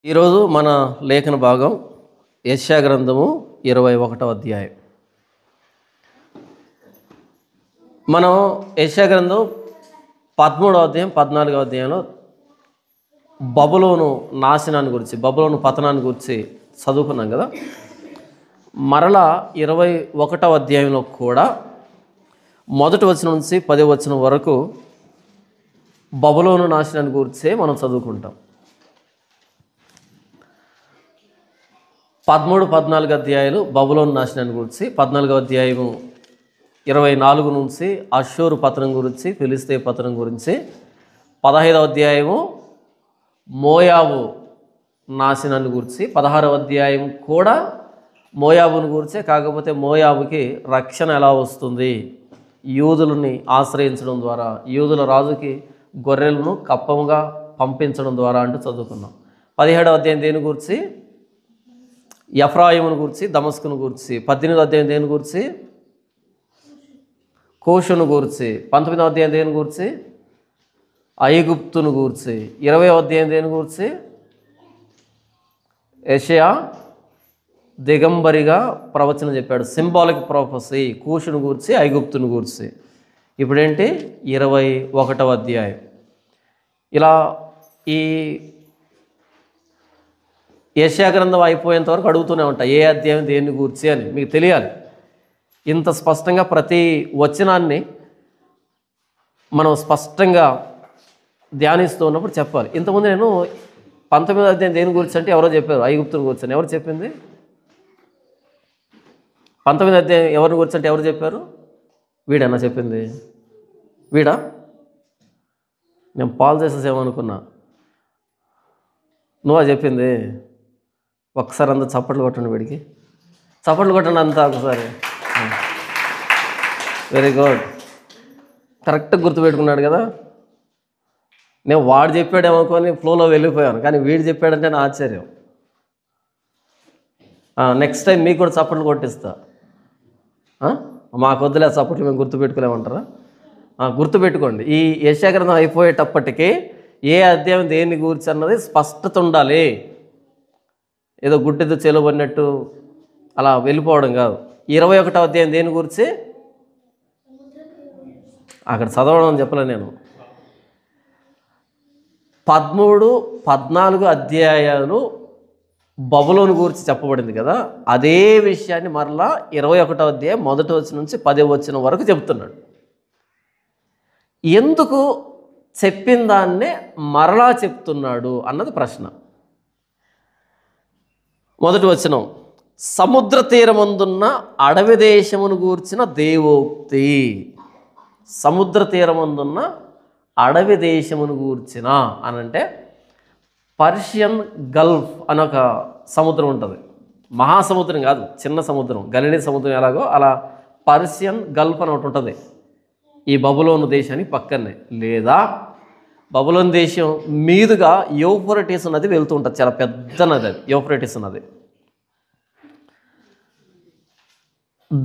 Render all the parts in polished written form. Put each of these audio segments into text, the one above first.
ఈరోజు మన లేఖన భాగం యెషయా గ్రంథము 21వ అధ్యాయం. మనం యెషయా గ్రంథం 13వ అధ్యాయం 14వ అధ్యాయంలో బబులోను నాశనాన్ని గురించి, బబులోను పతనాన్ని గురించి చదువుకున్నాం కదా. మరలా 21వ అధ్యాయంలో కూడా మొదటి వచనం నుంచి 10వ వచనం వరకు బబులోను నాశనాన్ని గురించే మనం చదువుకుంటాం. 13-14 అధ్యాయాలు బబులోను నాశనాన్ని గురించి, 14వ అధ్యాయము 24 నుంచి అష్షూరు పతనం గురించి, ఫిలిష్తీ పతనం గురించి, 15వ అధ్యాయము మోయాబు నాశనాన్ని గురించి, 16వ అధ్యాయం కూడా మోయాబుని గురించే. కాకపోతే మోయాబుకి రక్షణ ఎలా వస్తుంది, యూదులని ఆశ్రయించడం ద్వారా, యూదుల రాజుకి గొర్రెలను కప్పముగా పంపించడం ద్వారా అంటూ చదువుకున్నాం. 17వ అధ్యాయం దేని గురించి, ఎఫ్రాయిమును గురించి, దమస్కును గురించి. 18వ అధ్యాయం దేని గురించి, కోషును గురించి. 19వ అధ్యాయం దేని గురించి, ఐగుప్తును గురించి. 20వ అధ్యాయం దేని గురించి, యెషయా దిగంబరిగా ప్రవచనం చెప్పాడు, సింబాలిక్ ప్రొఫెసీ, కూషును గురించి, ఐగుప్తును గురించి. ఇప్పుడేంటి 21వ అధ్యాయం. ఇలా ఈ యెషయా గ్రంథం అయిపోయేంత వరకు అడుగుతూనే ఉంటా, ఏ అధ్యాయం దేన్ని గురించి అని మీకు తెలియాలి. ఇంత స్పష్టంగా ప్రతి వచనాన్ని మనం స్పష్టంగా ధ్యానిస్తూ ఉన్నప్పుడు చెప్పాలి. ఇంతకుముందు నేను 19వ అధ్యాయం దేని గురించి అంటే ఎవరో చెప్పారు, ఐగుప్తుని గురించి అని. ఎవరు చెప్పింది? 19వ అధ్యాయం ఎవరిని గురించి అంటే ఎవరు చెప్పారు? వీడన్నా చెప్పింది? వీడా? నేను పాలు చేసేసేమనుకున్నా. నువ్వా చెప్పింది? ఒకసారి అంతా చప్పట్లు కొట్టండి, వీడికి చప్పట్లు కొట్టండి అంతా ఒకసారి. వెరీ గుడ్, కరెక్ట్గా గుర్తుపెట్టుకున్నాడు కదా. నేను వాడు చెప్పాడేమనుకొని ఫ్లోలో వెళ్ళిపోయాను, కానీ వీడు చెప్పాడంటే నా ఆశ్చర్యం. నెక్స్ట్ టైం మీకు కూడా చప్పట్లు కొట్టిస్తా. మాకు వద్దులే చప్పట్లు, మేము గుర్తుపెట్టుకోలేమంటారా? గుర్తుపెట్టుకోండి, ఈ యెషయా గ్రంథం అయిపోయేటప్పటికీ ఏ అధ్యాయం దేన్ని గురించి అన్నది స్పష్టత ఉండాలి. ఏదో గుడ్డెతో చెలువన్నట్టు అలా వెళ్ళిపోవడం కాదు. 21వ అధ్యాయం దేని గురించి, అక్కడ చదవడం అని చెప్పలే నేను. 13-14 అధ్యాయాలు బబులోను గురించి చెప్పబడింది కదా. అదే విషయాన్ని మరలా 21వ అధ్యాయం మొదటి వచనం నుంచి 10వ వచనం వరకు చెప్తున్నాడు. ఎందుకు చెప్పిన దాన్నే మరలా చెప్తున్నాడు అన్నది ప్రశ్న. మొదటి వచనం, సముద్ర తీరమందున్న అడవి దేశమును గూర్చిన దేవోక్తి. సముద్ర తీరమందున్న అడవి దేశమును గూర్చిన అనంటే పర్షియన్ గల్ఫ్ అని ఒక సముద్రం ఉంటుంది. మహాసముద్రం కాదు, చిన్న సముద్రం. గలిలీ సముద్రం ఎలాగో అలా పర్షియన్ గల్ఫ్ అని ఒకటి ఉంటుంది ఈ బబులోను దేశానికి పక్కనే. లేదా బబులోను దేశం మీదుగా యూఫ్రటీస్ నది వెళ్తూ ఉంటుంది, చాలా పెద్ద నది అది, యూఫ్రటీస్ నది.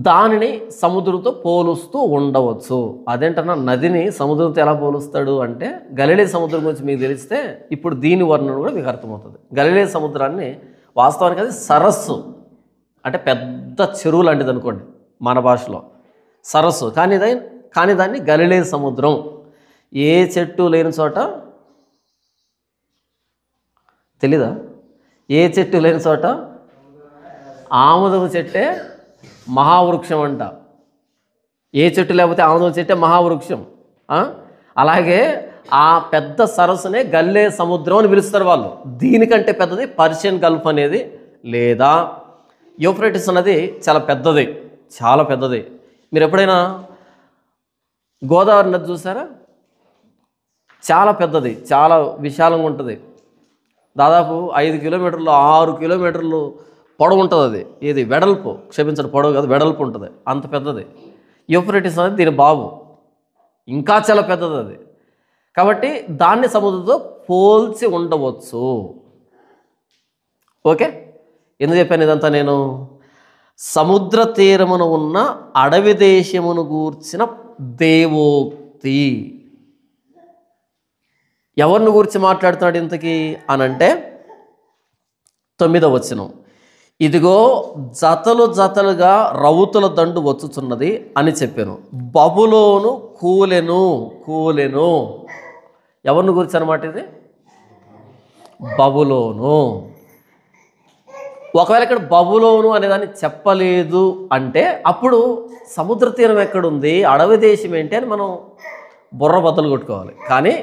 దానిని సముద్రంతో పోలుస్తూ ఉండవచ్చు. అదేంటన్నా, నదిని సముద్రంతో ఎలా పోలుస్తాడు అంటే, గలిలీ సముద్రం గురించి మీకు తెలిస్తే ఇప్పుడు దీని వర్ణన కూడా మీకు అర్థమవుతుంది. గలిలీ సముద్రాన్ని వాస్తవానికి అది సరస్సు, అంటే పెద్ద చెరువు లాంటిది అనుకోండి మన భాషలో, సరస్సు. కానీ దాన్ని గలిలీ సముద్రం. ఏ చెట్టు లేని చోట, తెలీదా? ఏ చెట్టు లేని చోట ఆముదం చెట్టే మహావృక్షం అంట. ఏ చెట్టు లేకపోతే ఆముదం చెట్టే మహావృక్షం. అలాగే ఆ పెద్ద సరస్సునే గలిలీ సముద్రం అని పిలుస్తారు వాళ్ళు. దీనికంటే పెద్దది పర్షియన్ గల్ఫ్ అనేది. లేదా యూఫ్రటీస్ అనేది చాలా పెద్దది, చాలా పెద్దది. మీరు ఎప్పుడైనా గోదావరి నది చూసారా? చాలా పెద్దది, చాలా విశాలంగా ఉంటుంది. దాదాపు 5 కిలోమీటర్లు 6 కిలోమీటర్లు పొడవు ఉంటుంది అది. ఇది వెడల్పు, క్షమించండి, పొడవు కాదు, వెడల్పు ఉంటుంది, అంత పెద్దది. యూఫ్రటీస్ అనేది దీని బాబు, ఇంకా చాలా పెద్దది అది. కాబట్టి దాన్ని సముద్రంతో పోల్చి ఉండవచ్చు. ఓకే, ఎందుకు చెప్పాను ఇదంతా నేను? సముద్ర తీరమున ఉన్న అడవి దేశమును గూర్చిన దేవోక్తి. ఎవరిని గురించి మాట్లాడుతున్నాడు ఇంతకీ అనంటే, 9వ వచనం, ఇదిగో జతలు జతలుగా రౌతుల దండు వచ్చుచున్నది అని చెప్పాను. బబులోను కూలెను. కూలెను ఎవరిని గురించి అనమాట ఇది? బబులోను. ఒకవేళ ఇక్కడ బబులోను అనేదాన్ని చెప్పలేదు అంటే అప్పుడు సముద్ర తీరం ఎక్కడుంది, అడవి దేశం ఏంటి అని మనం బుర్ర బద్దలు కొట్టుకోవాలి. కానీ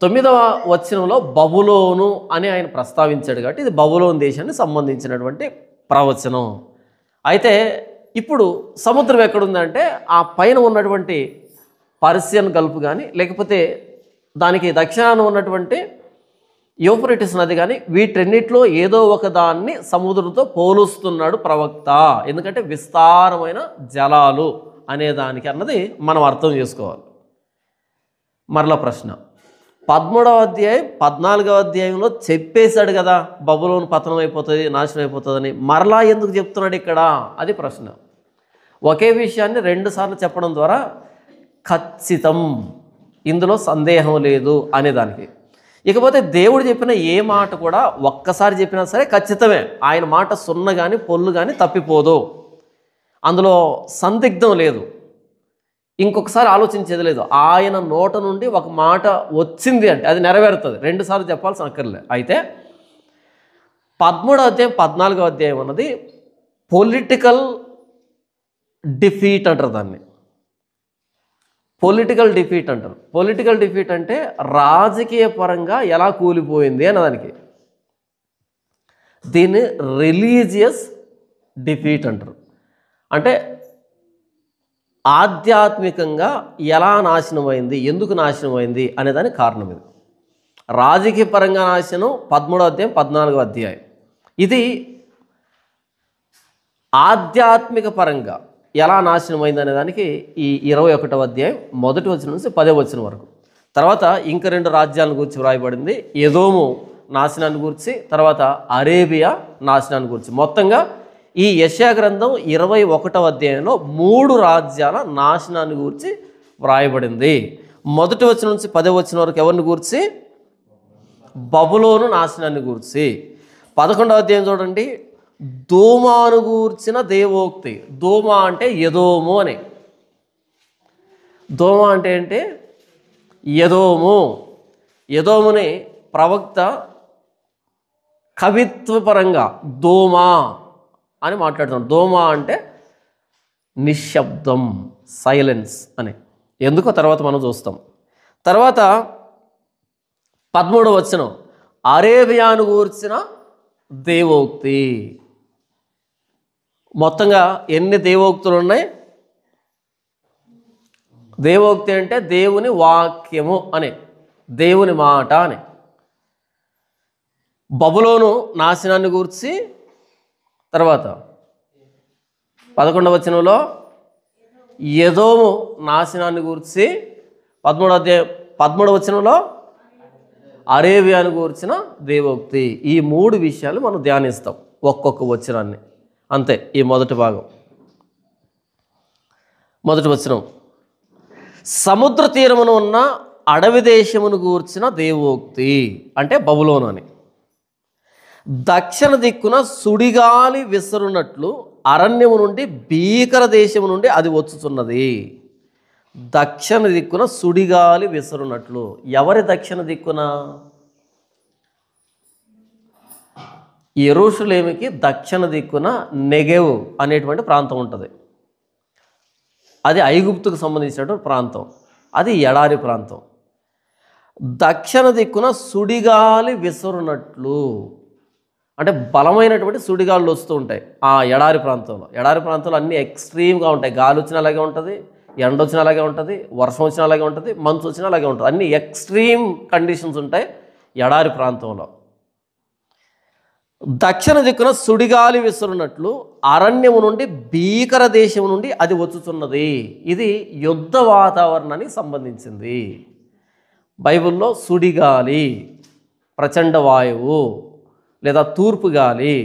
9వ వచనంలో బబులోను అని ఆయన ప్రస్తావించాడు కాబట్టి ఇది బబులోను దేశానికి సంబంధించినటువంటి ప్రవచనం. అయితే ఇప్పుడు సముద్రం ఎక్కడుందంటే ఆ పైన ఉన్నటువంటి పర్షియన్ గల్ఫ్ కానీ లేకపోతే దానికి దక్షిణాన ఉన్నటువంటి యూఫ్రటీస్ నది కానీ వీటన్నిటిలో ఏదో ఒక దాన్ని సముద్రంతో పోలుస్తున్నాడు ప్రవక్త. ఎందుకంటే విస్తారమైన జలాలు అనేదానికి అన్నది మనం అర్థం చేసుకోవాలి. మరలా ప్రశ్న, 13వ అధ్యాయం 14వ అధ్యాయంలో చెప్పేశాడు కదా బబులోను పతనం అయిపోతుంది, నాశనం అయిపోతుందని. మరలా ఎందుకు చెప్తున్నాడు ఇక్కడ? అది ప్రశ్న. ఒకే విషయాన్ని 2 సార్లు చెప్పడం ద్వారా ఖచ్చితం, ఇందులో సందేహం లేదు అనేదానికి. ఇకపోతే దేవుడు చెప్పిన ఏ మాట కూడా ఒక్కసారి చెప్పినా సరే ఖచ్చితమే. ఆయన మాట సున్న కానీ పొల్లు కానీ తప్పిపోదు, అందులో సందిగ్ధం లేదు, ఇంకొకసారి ఆలోచించేది లేదు. ఆయన నోట నుండి ఒక మాట వచ్చింది అంటే అది నెరవేరుతుంది, 2 సార్లు చెప్పాల్సిన అక్కర్లే. అయితే 13వ అధ్యాయం 14వ అధ్యాయం అన్నది పొలిటికల్ డిఫీట్ అంటారు దాన్ని. పొలిటికల్ డిఫీట్ అంటారు. పొలిటికల్ డిఫీట్ అంటే రాజకీయ పరంగా ఎలా కూలిపోయింది అన్నదానికి. దీన్ని రిలీజియస్ డిఫీట్ అంటారు. అంటే ఆధ్యాత్మికంగా ఎలా నాశనమైంది, ఎందుకు నాశనమైంది అనేదానికి కారణం ఇది. రాజకీయ పరంగా నాశనం 13వ అధ్యాయం 14వ అధ్యాయం. ఇది ఆధ్యాత్మిక పరంగా ఎలా నాశనమైంది అనేదానికి ఈ 21వ అధ్యాయం 1వ వచనం నుంచి 10వ వచనం వరకు. తర్వాత ఇంకా 2 రాజ్యాలను గురించి వ్రాయబడింది. ఎదోము నాశనాన్ని గురించి, తర్వాత అరేబియా నాశనాన్ని గురించి. మొత్తంగా ఈ యెషయా గ్రంథం 21వ అధ్యాయంలో 3 రాజ్యాల నాశనాన్ని గురించి వ్రాయబడింది. 1వ వచనం నుంచి 10వ వచనం వరకు ఎవరిని గురించి? బబులోను నాశనాన్ని గురించి. 11వ అధ్యాయం చూడండి, దోమాను గూర్చిన దేవోక్తి. దోమా అంటే ఎదోము అని. దోమా అంటే ఏంటి? ఎదోము. ఎదోముని ప్రవక్త కవిత్వపరంగా దోమా అని మాట్లాడుతున్నాడు. దోమా అంటే నిశ్శబ్దం, సైలెన్స్ అని. ఎందుకో తర్వాత మనం చూస్తాం. తర్వాత 13వ వచనం, అరేబియాను గూర్చిన దేవోక్తి. మొత్తంగా ఎన్ని దేవోక్తులు ఉన్నాయి? దేవోక్తి అంటే దేవుని వాక్యము అని, దేవుని మాట అని. బబులోను నాశనాన్ని గూర్చి, తర్వాత 11వ వచనంలో ఎదోము నాశనాన్ని గూర్చి, 13వ వచనంలో అరేబియాను గూర్చిన దేవోక్తి. ఈ 3 విషయాలు మనం ధ్యానిస్తాం ఒక్కొక్క వచనాన్ని. అంతే ఈ మొదటి భాగం. మొదటి వచనం, సముద్ర తీరమును ఉన్న అడవి దేశమును గూర్చిన దేవోక్తి అంటే బబులోను అని. దక్షిణ దిక్కున సుడిగాలి విసరునట్లు అరణ్యము నుండి భీకర దేశము నుండి అది వచ్చుచున్నది. దక్షిణ దిక్కున సుడిగాలి విసరునట్లు. ఎవరి దక్షిణ దిక్కున? యెరూషలేముకి దక్షిణ దిక్కున నెగెవ్ అనేటువంటి ప్రాంతం ఉంటుంది. అది ఐగుప్తుకు సంబంధించినటువంటి ప్రాంతం. అది ఎడారి ప్రాంతం. దక్షిణ దిక్కున సుడిగాలి విసరునట్లు అంటే బలమైనటువంటి సుడిగాళ్ళు వస్తూ ఉంటాయి ఆ ఎడారి ప్రాంతంలో. ఎడారి ప్రాంతంలో అన్నీ ఎక్స్ట్రీమ్గా ఉంటాయి. గాలి వచ్చినా అలాగే ఉంటుంది, ఎండ వచ్చినా అలాగే ఉంటుంది, వర్షం వచ్చినా అలాగే ఉంటుంది, మంచు వచ్చినా అలాగే ఉంటుంది. అన్ని ఎక్స్ట్రీమ్ కండిషన్స్ ఉంటాయి ఎడారి ప్రాంతంలో. దక్షిణ దిక్కున సుడిగాలి విసురునట్లు అరణ్యము నుండి భీకర దేశము నుండి అది వచ్చుతున్నది. ఇది యుద్ధ వాతావరణానికి సంబంధించింది. బైబిల్లో సుడిగాలి, ప్రచండ వాయువు లేదా తూర్పు గాలి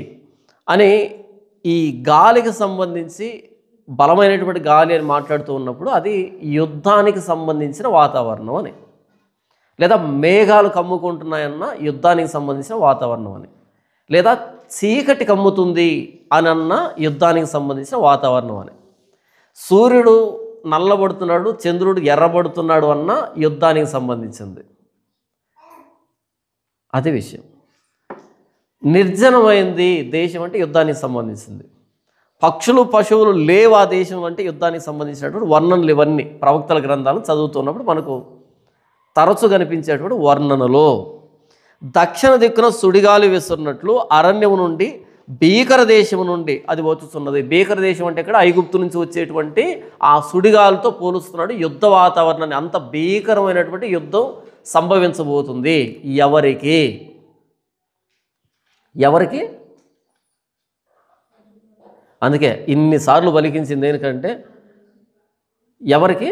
అని ఈ గాలికి సంబంధించి బలమైనటువంటి గాలి అని మాట్లాడుతూ ఉన్నప్పుడు అది యుద్ధానికి సంబంధించిన వాతావరణం అని, లేదా మేఘాలు కమ్ముకుంటున్నాయన్న యుద్ధానికి సంబంధించిన వాతావరణం అని, లేదా చీకటి కమ్ముతుంది అని అన్న యుద్ధానికి సంబంధించిన వాతావరణం అని. సూర్యుడు నల్లబడుతున్నాడు, చంద్రుడు ఎర్రబడుతున్నాడు అన్న యుద్ధానికి సంబంధించింది. అదే విషయం. నిర్జనమైంది దేశం అంటే యుద్ధానికి సంబంధించింది. పక్షులు పశువులు లేవు ఆ దేశం అంటే యుద్ధానికి సంబంధించినటువంటి వర్ణనలు. ఇవన్నీ ప్రవక్తల గ్రంథాలను చదువుతున్నప్పుడు మనకు తరచు కనిపించేటువంటి వర్ణనలు. దక్షిణ దిక్కున సుడిగాలి విసురున్నట్లు అరణ్యము నుండి భీకర దేశము నుండి అది వచ్చుతున్నది. భీకర దేశం అంటే ఇక్కడ ఐగుప్తు నుంచి వచ్చేటువంటి ఆ సుడిగాలితో పోలుస్తున్నాడు యుద్ధ వాతావరణాన్ని. అంత భీకరమైనటువంటి యుద్ధం సంభవించబోతుంది. ఎవరికి ఎవరికి అందుకే ఇన్నిసార్లు పలికించింది ఎందుకంటే ఎవరికి?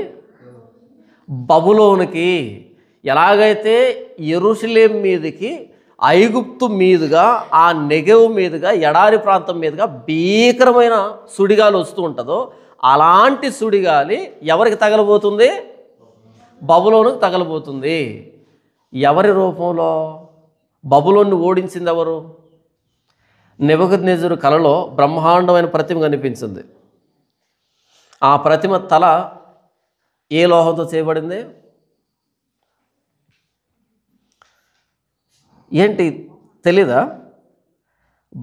బబులోనికి. ఎలాగైతే యెరూషలేం మీదకి ఐగుప్తు మీదుగా ఆ నెగెవ్ మీదుగా ఎడారి ప్రాంతం మీదుగా భీకరమైన సుడిగాలి వస్తూ ఉంటుందో అలాంటి సుడిగాలి ఎవరికి తగలబోతుంది? బబులోనుకు తగలబోతుంది. ఎవరి రూపంలో? బబులోన్ని ఓడించింది ఎవరు? నెబుకద్నెజరు కలలో బ్రహ్మాండమైన ప్రతిమ కనిపించింది. ఆ ప్రతిమ తల ఏ లోహంతో చేయబడింది? ఏంటి తెలీదా?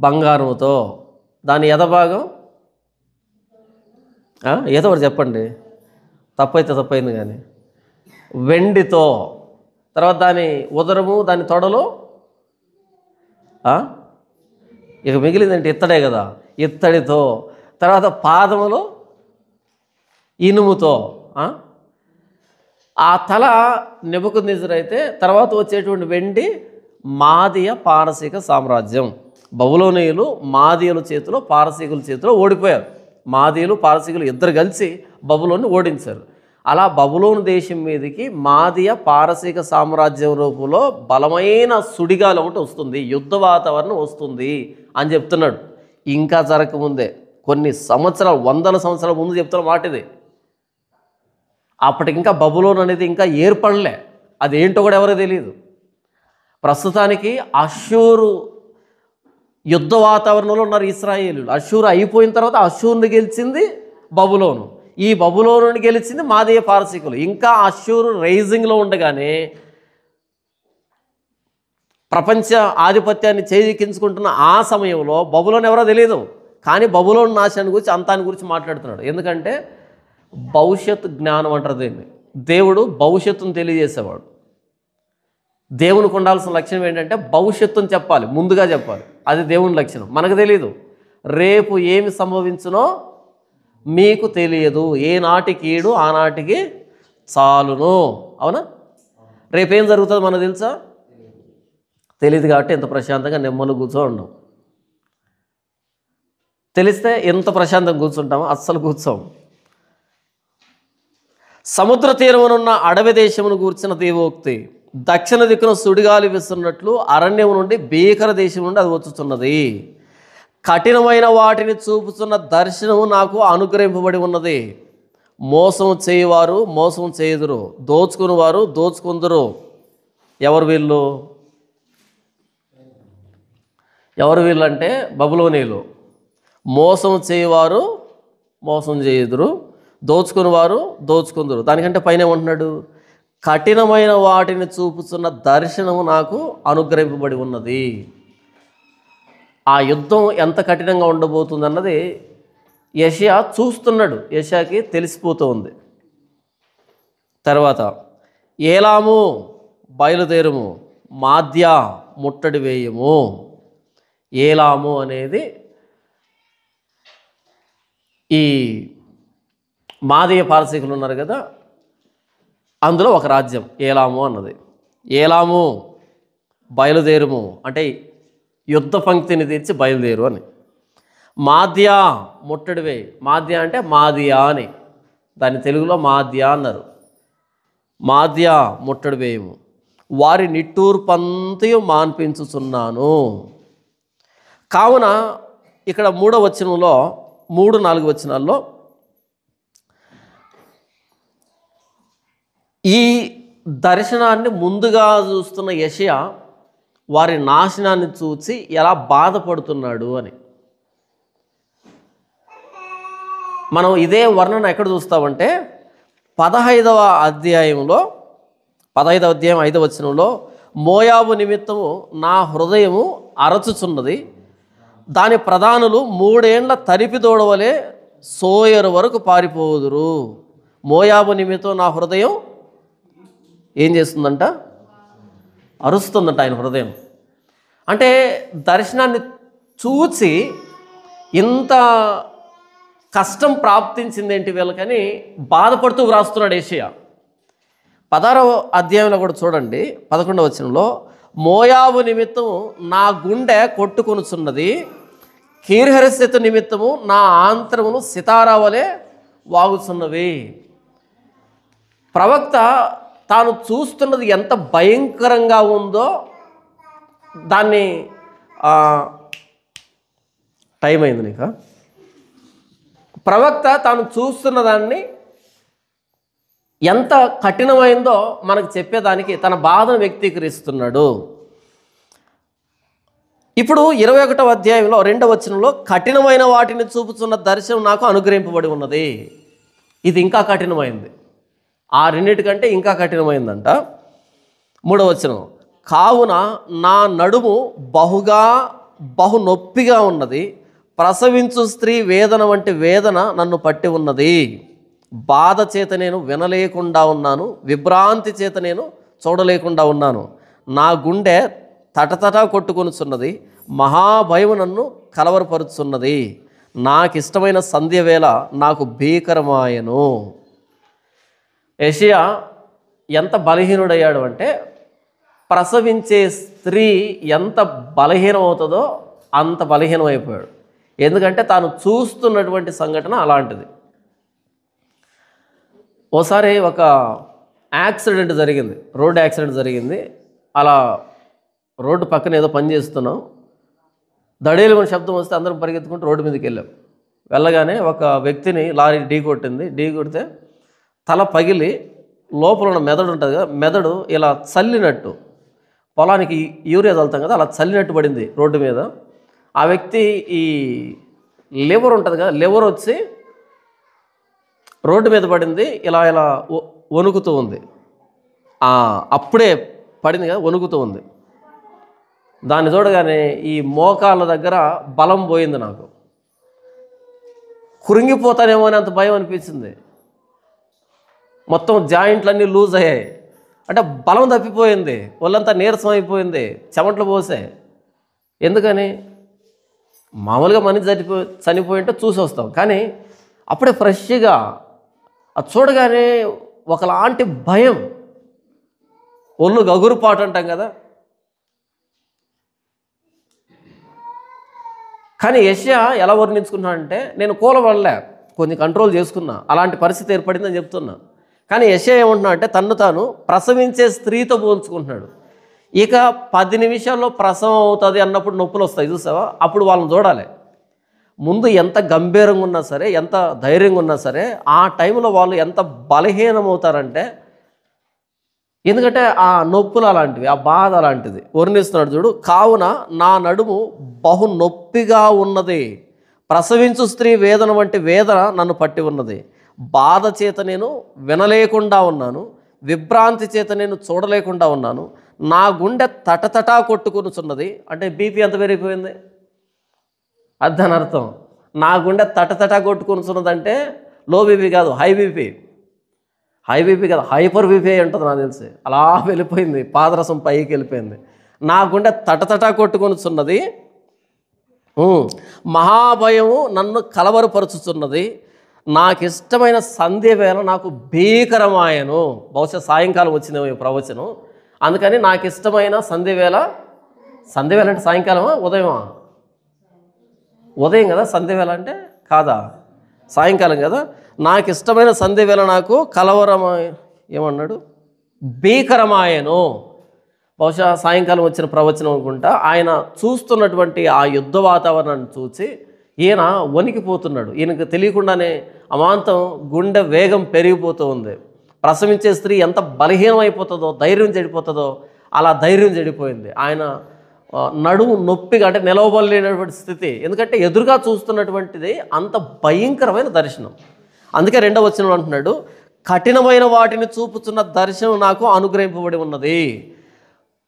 బంగారంతో. దాని ఎదభాగం ఏదో ఒకటి చెప్పండి, తప్పైతే తప్పైంది కానీ. వెండితో. తర్వాత దాని ఉదరము, దాని తొడలు ఇక మిగిలిందంటే ఇత్తడే కదా, ఇత్తడితో. తర్వాత పాదములు ఇనుముతో. ఆ తల నెబుకద్నెజరు అయితే తర్వాత వచ్చేటువంటి వెండి మాదీయ పారసీక సామ్రాజ్యం. బబులోనీయులు మాదీయుల చేతిలో పారసీకుల చేతిలో ఓడిపోయారు. మాదీయులు పారసీకులు ఇద్దరు కలిసి బబులోన్ని ఓడించారు. అలా బబులోను దేశం మీదకి మాదీయ పారసీక సామ్రాజ్యం రూపంలో బలమైన సుడిగాలి ఒకటి వస్తుంది, యుద్ధ వాతావరణం వస్తుంది అని చెప్తున్నాడు. ఇంకా జరగకముందే కొన్ని సంవత్సరాలు, వందల సంవత్సరాల ముందు చెప్తున్న మాట ఇది. అప్పటికి ఇంకా బబులోన్ అనేది ఇంకా ఏర్పడలే. అదేంటో కూడా ఎవరో తెలియదు. ప్రస్తుతానికి అష్షూరు యుద్ధ వాతావరణంలో ఉన్నారు ఇశ్రాయేలీయులు. అష్షూరు అయిపోయిన తర్వాత అష్షూరుని గెలిచింది బబులోను. ఈ బబులోనుని గెలిచింది మాదీయ పారసీకులు. ఇంకా అష్షూరు రైజింగ్లో ఉండగానే ప్రపంచ ఆధిపత్యాన్ని చేజిక్కించుకుంటున్న ఆ సమయంలో బబులోన్ ఎవరో తెలియదు, కానీ బబులోను నాశనాన్ని గురించి అంతాన్ని గురించి మాట్లాడుతున్నాడు. ఎందుకంటే భవిష్యత్తు జ్ఞానం అంటారు దీన్ని. దేవుడు భవిష్యత్తును తెలియజేసేవాడు. దేవునికి ఉండాల్సిన లక్షణం ఏంటంటే భవిష్యత్తును చెప్పాలి, ముందుగా చెప్పాలి. అది దేవుని లక్షణం. మనకు తెలియదు. రేపు ఏమి సంభవించునో మీకు తెలియదు. ఏ నాటికి ఈడు ఆనాటికి చాలును. అవునా? రేపేం జరుగుతుందో మనకు తెలుసా? తెలియదు. కాబట్టి ఎంత ప్రశాంతంగా నెమ్మలు కూర్చో ఉన్నాం. తెలిస్తే ఎంత ప్రశాంతంగా కూర్చుంటామో? అస్సలు కూర్చోం. సముద్ర తీరమునున్న అడవి దేశమును గూర్చిన దేవోక్తి. దక్షిణ దిక్కున సుడిగాలి విస్తున్నట్లు అరణ్యము నుండి భీకర దేశం నుండి అది వచ్చుతున్నది. కఠినమైన వాటిని చూపుతున్న దర్శనము నాకు అనుగ్రహింపబడి ఉన్నది. మోసం చేయవారు మోసం చేయుదురు, దోచుకుని వారు దోచుకుందురు. ఎవరు వీళ్ళు? ఎవరు వీళ్ళు అంటే బబులోనీయులు. మోసం చేయవారు మోసం చేయుదురు, దోచుకుని వారు దోచుకుందురు. దానికంటే పైన ఏమంటున్నాడు? కఠినమైన వాటిని చూపుతున్న దర్శనము నాకు అనుగ్రహింపబడి ఉన్నది. ఆ యుద్ధం ఎంత కఠినంగా ఉండబోతుంది అన్నది యెషయా చూస్తున్నాడు. యెషయాకి తెలిసిపోతూ ఉంది. తర్వాత ఏలాము బయలుదేరుము, మాద్య ముట్టడి వేయము. ఏలాము అనేది ఈ మాదీయ పారసీకులు ఉన్నారు కదా, అందులో ఒక రాజ్యం ఏలాము అన్నది. ఏలాము బయలుదేరుము అంటే యుద్ధ పంక్తిని తీర్చి బయలుదేరు అని. మాద్య ముట్టడివే. మాద్య అంటే మాదియా అని, దాని తెలుగులో మాద్య అన్నారు. మాద్య ముట్టడి వేయము, వారి నిట్టూర్పంతయు మాన్పించుచున్నాను. కావున ఇక్కడ 3వ వచనంలో 3-4 వచనాల్లో ఈ దర్శనాన్ని ముందుగా చూస్తున్న యెషయా వారి నాశనాన్ని చూసి ఎలా బాధపడుతున్నాడు అని. మనం ఇదే వర్ణన ఎక్కడ చూస్తామంటే 15వ అధ్యాయంలో 15వ అధ్యాయం 5వ వచనంలో, మోయాబు నిమిత్తము నా హృదయము అరచుచున్నది, దాని ప్రధానులు 3 ఏండ్ల తరిపి దూడవలే సోయరు వరకు పారిపోదురు. మోయాబు నిమిత్తం నా హృదయం ఏం చేస్తుందంట? అరుస్తుందంట ఆయన హృదయం. అంటే దర్శనాన్ని చూచి ఇంత కష్టం ప్రాప్తించింది ఏంటి వీళ్ళకని బాధపడుతూ వ్రాస్తున్నాడు యెషయా. 16వ అధ్యాయంలో కూడా చూడండి, 11వ వచనంలో, మోయాబు నిమిత్తము నా గుండె కొట్టుకొనుచున్నది, కీర్హరెశెతు నిమిత్తము నా ఆంతరమును సితారా వలె వాగుచున్నవి. ప్రవక్త తాను చూస్తున్నది ఎంత భయంకరంగా ఉందో దాన్ని టైం అయింది నీకు. ప్రవక్త తాను చూస్తున్న దాన్ని ఎంత కఠినమైందో మనకు చెప్పేదానికి తన బాధను వ్యక్తీకరిస్తున్నాడు. ఇప్పుడు 21వ అధ్యాయంలో 2వ వచనంలో, కఠినమైన వాటిని చూపుతున్న దర్శనం నాకు అనుగ్రహింపబడి ఉన్నది. ఇది ఇంకా కఠినమైంది, ఆ రెండిటికంటే ఇంకా కఠినమైందంట. 3వ వచనం, కావున నా నడుము బహు నొప్పిగా ఉన్నది, ప్రసవించు స్త్రీ వేదన వంటి వేదన నన్ను పట్టి ఉన్నది. బాధ చేత నేను వినలేకుండా ఉన్నాను, విభ్రాంతి చేత నేను చూడలేకుండా ఉన్నాను. నా గుండె తటతట కొట్టుకొనుచున్నది, మహాభయము నన్ను కలవరపరుచున్నది. నాకిష్టమైన సంధ్య వేళ నాకు భీకరమాయను. యెషయా ఎంత బలహీనుడయ్యాడు అంటే, ప్రసవించే స్త్రీ ఎంత బలహీనం అవుతుందో అంత బలహీనం అయిపోయాడు. ఎందుకంటే తాను చూస్తున్నటువంటి సంఘటన అలాంటిది. ఓసారి ఒక యాక్సిడెంట్ జరిగింది, రోడ్డు యాక్సిడెంట్ జరిగింది. అలా రోడ్డు పక్కన ఏదో పని చేస్తున్నాం, దడేలు మన శబ్దం వస్తే అందరం పరిగెత్తుకుంటూ రోడ్డు మీదకి వెళ్ళాం. వెళ్ళగానే ఒక వ్యక్తిని లారీ ఢీ కొట్టింది. ఢీ కొడితే తల పగిలి లోపల ఉన్న మెదడు ఉంటుంది కదా, మెదడు ఇలా చల్లినట్టు, పొలానికి యూరియా చల్లుతాం కదా, అలా చల్లినట్టు పడింది రోడ్డు మీద. ఆ వ్యక్తి ఈ లివర్ ఉంటుంది కదా, లివర్ వచ్చి రోడ్డు మీద పడింది, ఇలా వణుకుతూ ఉంది. అప్పుడే పడింది కదా, వణుకుతూ ఉంది. దాన్ని చూడగానే ఈ మోకాళ్ళ దగ్గర బలం పోయింది, నాకు కురింగిపోతానేమో అని అంత భయం అనిపించింది. మొత్తం జాయింట్లన్నీ లూజ్ అయ్యాయి, అంటే బలం తప్పిపోయింది, ఒళ్ళంతా నీరసం అయిపోయింది, చెమటలు పోసాయి. ఎందుకని? మామూలుగా మనిషి చనిపోయింటే చూసి వస్తాం, కానీ అప్పుడే ఫ్రెష్గా అది చూడగానే ఒకలాంటి భయం, ఒళ్ళు గగురుపాటు అంటాం కదా. కానీ యెషయా ఎలా వర్ణించుకున్నాడంటే, నేను కూలబడలే, కొన్ని కంట్రోల్ చేసుకున్నా, అలాంటి పరిస్థితి ఏర్పడిందని చెప్తున్నా. కానీ యెషయా ఏమంటున్నా అంటే, తన్ను తాను ప్రసవించే స్త్రీతో పోల్చుకుంటున్నాడు. ఇక 10 నిమిషాల్లో ప్రసవం అవుతుంది అన్నప్పుడు నొప్పులు వస్తాయి చూసావా, అప్పుడు వాళ్ళని చూడాలి. ముందు ఎంత గంభీరంగా ఉన్నా సరే, ఎంత ధైర్యంగా ఉన్నా సరే, ఆ టైంలో వాళ్ళు ఎంత బలహీనమవుతారంటే, ఎందుకంటే ఆ నొప్పులు అలాంటివి, ఆ బాధ అలాంటిది. వర్ణిస్తున్నాడు చూడు, కావున నా నడుము బహు నొప్పిగా ఉన్నది, ప్రసవించు స్త్రీ వేదన వంటి వేదన నన్ను పట్టి ఉన్నది. బాధ చేత నేను వినలేకుండా ఉన్నాను, విభ్రాంతి చేత నేను చూడలేకుండా ఉన్నాను. నా గుండె తటతటా కొట్టుకునుచున్నది. అంటే బీపీ ఎంత పెరిగిపోయింది అదని అర్థం. నా గుండె తటతటా కొట్టుకునుచున్నదంటే లో బీపీ కాదు, హై బీపీ. హై బీపీ కాదు, హైపర్ బీపీ ఉంటుంది నాకు తెలిసి. అలా వెళ్ళిపోయింది, పాదరసం పైకి వెళ్ళిపోయింది. నా గుండె తటతటా కొట్టుకొనుచున్నది, మహాభయము నన్ను కలవరపరుచుచున్నది. నాకు ఇష్టమైన సంధ్య వేళ నాకు భీకరమాయను. బహుశా సాయంకాలం వచ్చిందేమో ఈ ప్రవచనం, అందుకని నాకు ఇష్టమైన సంధ్య వేళ. సంధ్య వేళ అంటే సాయంకాలమా ఉదయమా? ఉదయం కదా సంధ్య వేళ అంటే, కాదా? సాయంకాలం కదా. నాకు ఇష్టమైన సంధ్య వేళ నాకు ఏమన్నాడు? భీకరమాయను. బహుశా సాయంకాలం వచ్చిన ప్రవచనం అనుకుంటా. ఆయన చూస్తున్నటువంటి ఆ యుద్ధ వాతావరణాన్ని చూసి ఈయన వణికిపోతున్నాడు. ఈయనకు తెలియకుండానే అమాంతం గుండె వేగం పెరిగిపోతూ ఉంది. ప్రసవించే స్త్రీ ఎంత బలహీనం అయిపోతుందో, ధైర్యం చెడిపోతుందో అలా ధైర్యం చెడిపోయింది. ఆయన నడుము నొప్పిగా అంటే నిలవబడలేనటువంటి స్థితి. ఎందుకంటే ఎదురుగా చూస్తున్నటువంటిది అంత భయంకరమైన దర్శనం. అందుకే 2వ వచనంలో అంటున్నాడు, కఠినమైన వాటిని చూపుతున్న దర్శనం నాకు అనుగ్రహింపబడి ఉన్నది.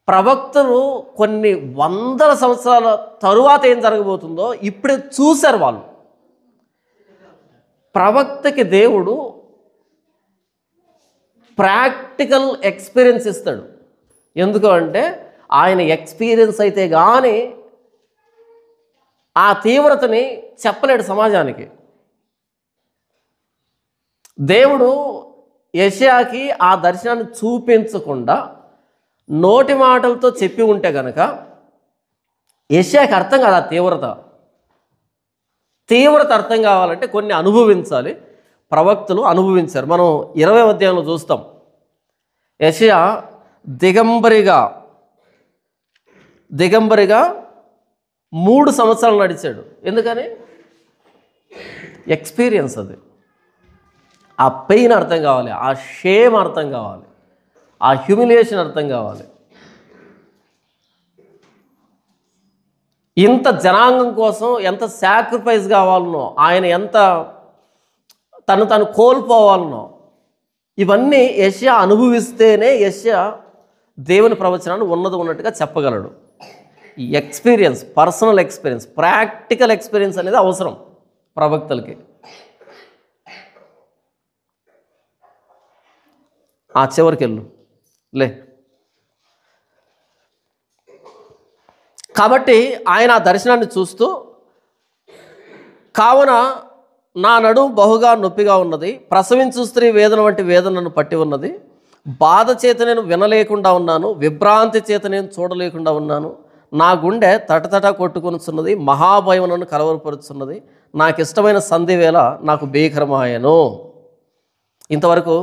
ప్రవక్తలు కొన్ని వందల సంవత్సరాల తరువాత ఏం జరగబోతుందో ఇప్పుడే చూశారు వాళ్ళు. ప్రవక్తకి దేవుడు ప్రాక్టికల్ ఎక్స్పీరియన్స్ ఇస్తాడు. ఎందుకు అంటే ఆయన ఎక్స్పీరియన్స్ అయితే కానీ ఆ తీవ్రతని చెప్పలేడు సమాజానికి. దేవుడు యెషయాకి ఆ దర్శనాన్ని చూపించకుండా నోటి మాటలతో చెప్పి ఉంటే కనుక యెషయాకి అర్థం కాదు. ఆ తీవ్రత అర్థం కావాలంటే కొన్ని అనుభవించాలి. ప్రవక్తలు అనుభవించారు. మనం 20వ అధ్యాయంలో చూస్తాం. యెషయా దిగంబరిగా 3 సంవత్సరాలు నడిచాడు. ఎందుకని? ఎక్స్పీరియన్స్ అది. ఆ పెయిన్ అర్థం కావాలి, ఆ షేమ్ అర్థం కావాలి, ఆ హ్యూమిలియేషన్ అర్థం కావాలి. ఇంత జనాంగం కోసం ఎంత సాక్రిఫైస్ కావాలనో, ఆయన ఎంత తను కోల్పోవాలనో, ఇవన్నీ యెషయా అనుభవిస్తేనే యెషయా దేవుని ప్రవచనాన్ని ఉన్నట్టుగా చెప్పగలడు. ఈ experience, personal experience, practical experience అనేది అవసరం ప్రవక్తలకి. ఆ చివరికి వెళ్ళు లే. కాబట్టి ఆయన ఆ దర్శనాన్ని చూస్తూ, కావున నా నడుము బహుగా నొప్పిగా ఉన్నది, ప్రసవించు స్త్రీ వేదన వంటి వేదనను పట్టి ఉన్నది, బాధ చేత నేను వినలేకుండా ఉన్నాను, విభ్రాంతి చేత నేను చూడలేకుండా ఉన్నాను, నా గుండె తటతట కొట్టుకొనుచున్నది, మహాభయం నన్ను కలవరపరుచున్నది, నాకు ఇష్టమైన సంధి వేళ నాకు భీకరమాయను. ఇంతవరకు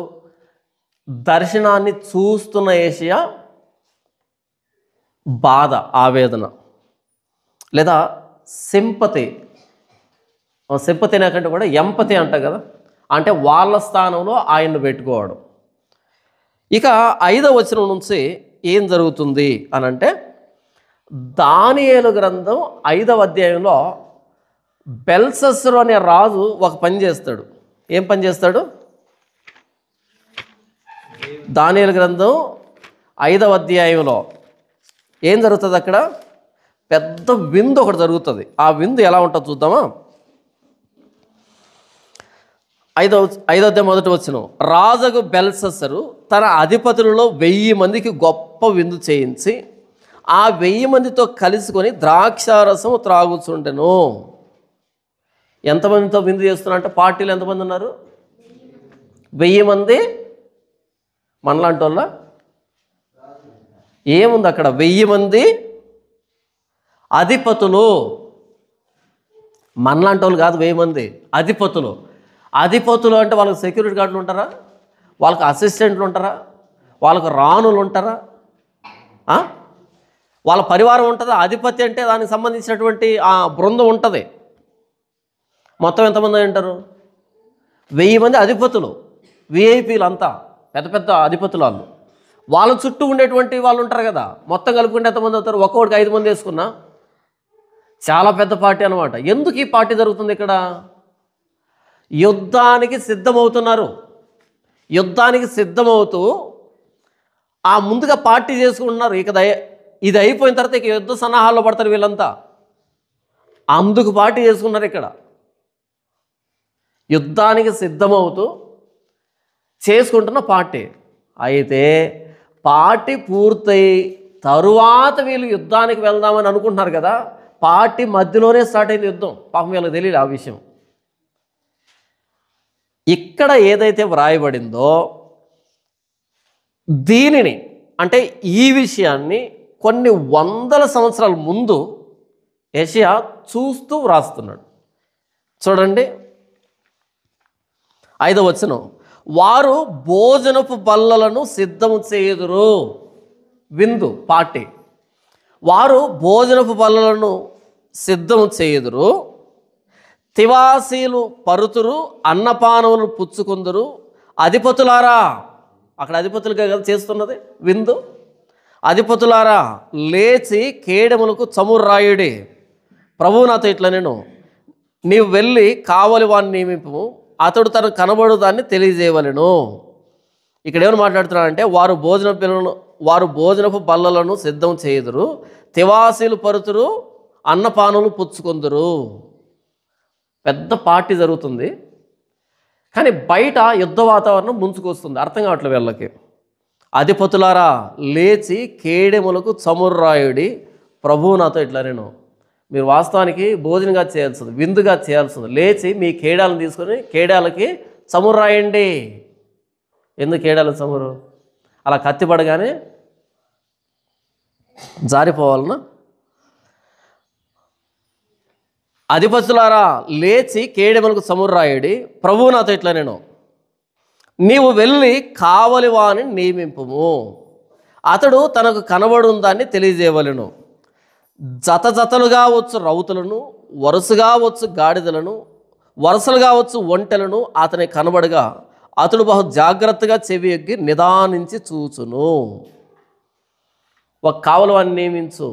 దర్శనాన్ని చూస్తున్న యెషయా బాధ, ఆవేదన లేదా సింపతి నాకంటే కూడా ఎంపతి అంట కదా, అంటే వాళ్ళ స్థానంలో ఆయన్ను పెట్టుకోవడం. ఇక 5వ వచనం నుంచి ఏం జరుగుతుంది అని అంటే, దానియేలు గ్రంథం 5వ అధ్యాయంలో బెల్షస్సరు అనే రాజు ఒక పని చేస్తాడు. ఏం పని చేస్తాడు? దానియేలు గ్రంథం 5వ అధ్యాయంలో ఏం జరుగుతుంది? అక్కడ పెద్ద విందు ఒకటి జరుగుతుంది. ఆ విందు ఎలా ఉంటుందో చూద్దామా? 5వ అధ్యాయం 1వ వచనం, రాజుకు బెల్షస్సరు తన అధిపతులలో 1000 మందికి గొప్ప విందు చేయించి ఆ 1000 మందితో కలుసుకొని ద్రాక్షారసం త్రాగుచుండెను. ఎంతమందితో విందు చేస్తున్నా అంటే, పార్టీలు ఎంతమంది ఉన్నారు? 1000 మంది. మనలాంటి వాళ్ళ ఏముంది అక్కడ? 1000 మంది అధిపతులు. మనలాంటి వాళ్ళు కాదు, 1000 మంది అధిపతులు. అధిపతులు అంటే వాళ్ళకి సెక్యూరిటీ గార్డులు ఉంటారా? వాళ్ళకి అసిస్టెంట్లు ఉంటారా? వాళ్ళకు రాణులు ఉంటారా? వాళ్ళ పరివారం ఉంటుందా? అధిపతి అంటే దానికి సంబంధించినటువంటి ఆ బృందం ఉంటుంది. మొత్తం ఎంతమంది ఉంటారు? 1000 మంది అధిపతులు, విఐపీలు అంతా, పెద్ద పెద్ద అధిపతులు వాళ్ళు. వాళ్ళ చుట్టూ ఉండేటువంటి వాళ్ళు ఉంటారు కదా, మొత్తం కలుపుకుంటే ఎంతమంది అవుతారు? ఒక్కొక్కడికి 5 మంది వేసుకున్నా చాలా పెద్ద పార్టీ అనమాట. ఎందుకు ఈ పార్టీ జరుగుతుంది ఇక్కడ? యుద్ధానికి సిద్ధమవుతున్నారు. యుద్ధానికి సిద్ధమవుతూ ఆ ముందుగా పార్టీ చేసుకుంటున్నారు. ఇక ఇది అయిపోయిన తర్వాత ఇక యుద్ధ సన్నాహాల్లో పడతారు వీళ్ళంతా. అందుకు పార్టీ చేసుకున్నారు ఇక్కడ. యుద్ధానికి సిద్ధమవుతూ చేసుకుంటున్న పార్టీ. అయితే పార్టీ పూర్తయి తరువాత వీళ్ళు యుద్ధానికి వెళ్దామని అనుకుంటున్నారు కదా, పార్టీ మధ్యలోనే స్టార్ట్ అయింది యుద్ధం. పాపం వీళ్ళకి తెలియదు ఆ విషయం. ఇక్కడ ఏదైతే వ్రాయబడిందో దీనిని, అంటే ఈ విషయాన్ని కొన్ని వందల సంవత్సరాల ముందు యెషయా చూస్తూ వ్రాస్తున్నాడు. చూడండి 5వ వచనం, వారు భోజనపు బల్లలను సిద్ధము చేయుదురు. విందు పార్టీ. వారు భోజనపు బల్లలను సిద్ధము చేయుదురు, తివాసీలు పరుతురు, అన్నపానములు పుచ్చుకుందురు. అధిపతులారా, అక్కడ అధిపతులుగా కదా చేస్తున్నది విందు. అధిపతులారా లేచి కేడెములకు చముర్రాయుడి. ప్రభువు నాతో ఇట్లా నేను, నీవు వెళ్ళి కావలి వాడిని నియమింపు, అతడు తనకు కనబడు దాన్ని తెలియజేయవలెను. ఇక్కడ ఏమని మాట్లాడుతున్నాడంటే వారు భోజనపు బల్లలను సిద్ధం చేయుదురు, తివాసీలు పరుతురు, అన్నపానులు పుచ్చుకొందురు. పెద్ద పార్టీ జరుగుతుంది, కానీ బయట యుద్ధ వాతావరణం ముంచుకొస్తుంది. అర్థం కావట్లేదు వీళ్ళకి. అధిపతులారా లేచి కేడెములకు చముర్రాయుడి. ప్రభువు నాతో ఇట్లా నేను, మీరు వాస్తవానికి భోజనంగా చేయాల్సింది, విందుగా చేయాల్సింది. లేచి మీ కేడాలను తీసుకొని కేడాలకి చమురు రాయండి. ఎందుకు కేడాల చమురు? అలా కత్తి పడగానే జారిపోవాలనా? అధిపతులారా లేచి కేడెములకు చమురు రాయుడి. ప్రభువు నాతో ఇట్లా నేను, నీవు వెళ్ళి కావలి వాని నియమింపుము, అతడు తనకు కనబడు దాన్ని తెలియజేయవలెను. జత జతలుగా వచ్చు రౌతులను, వరుసగా వచ్చు గాడిదలను, వరుసలుగా వచ్చు ఒంటెలను అతని కనబడగా అతడు బహు జాగ్రత్తగా చెవి ఎగ్గి నిదానించి చూచును. ఒక కావలివాడిని నియమించు.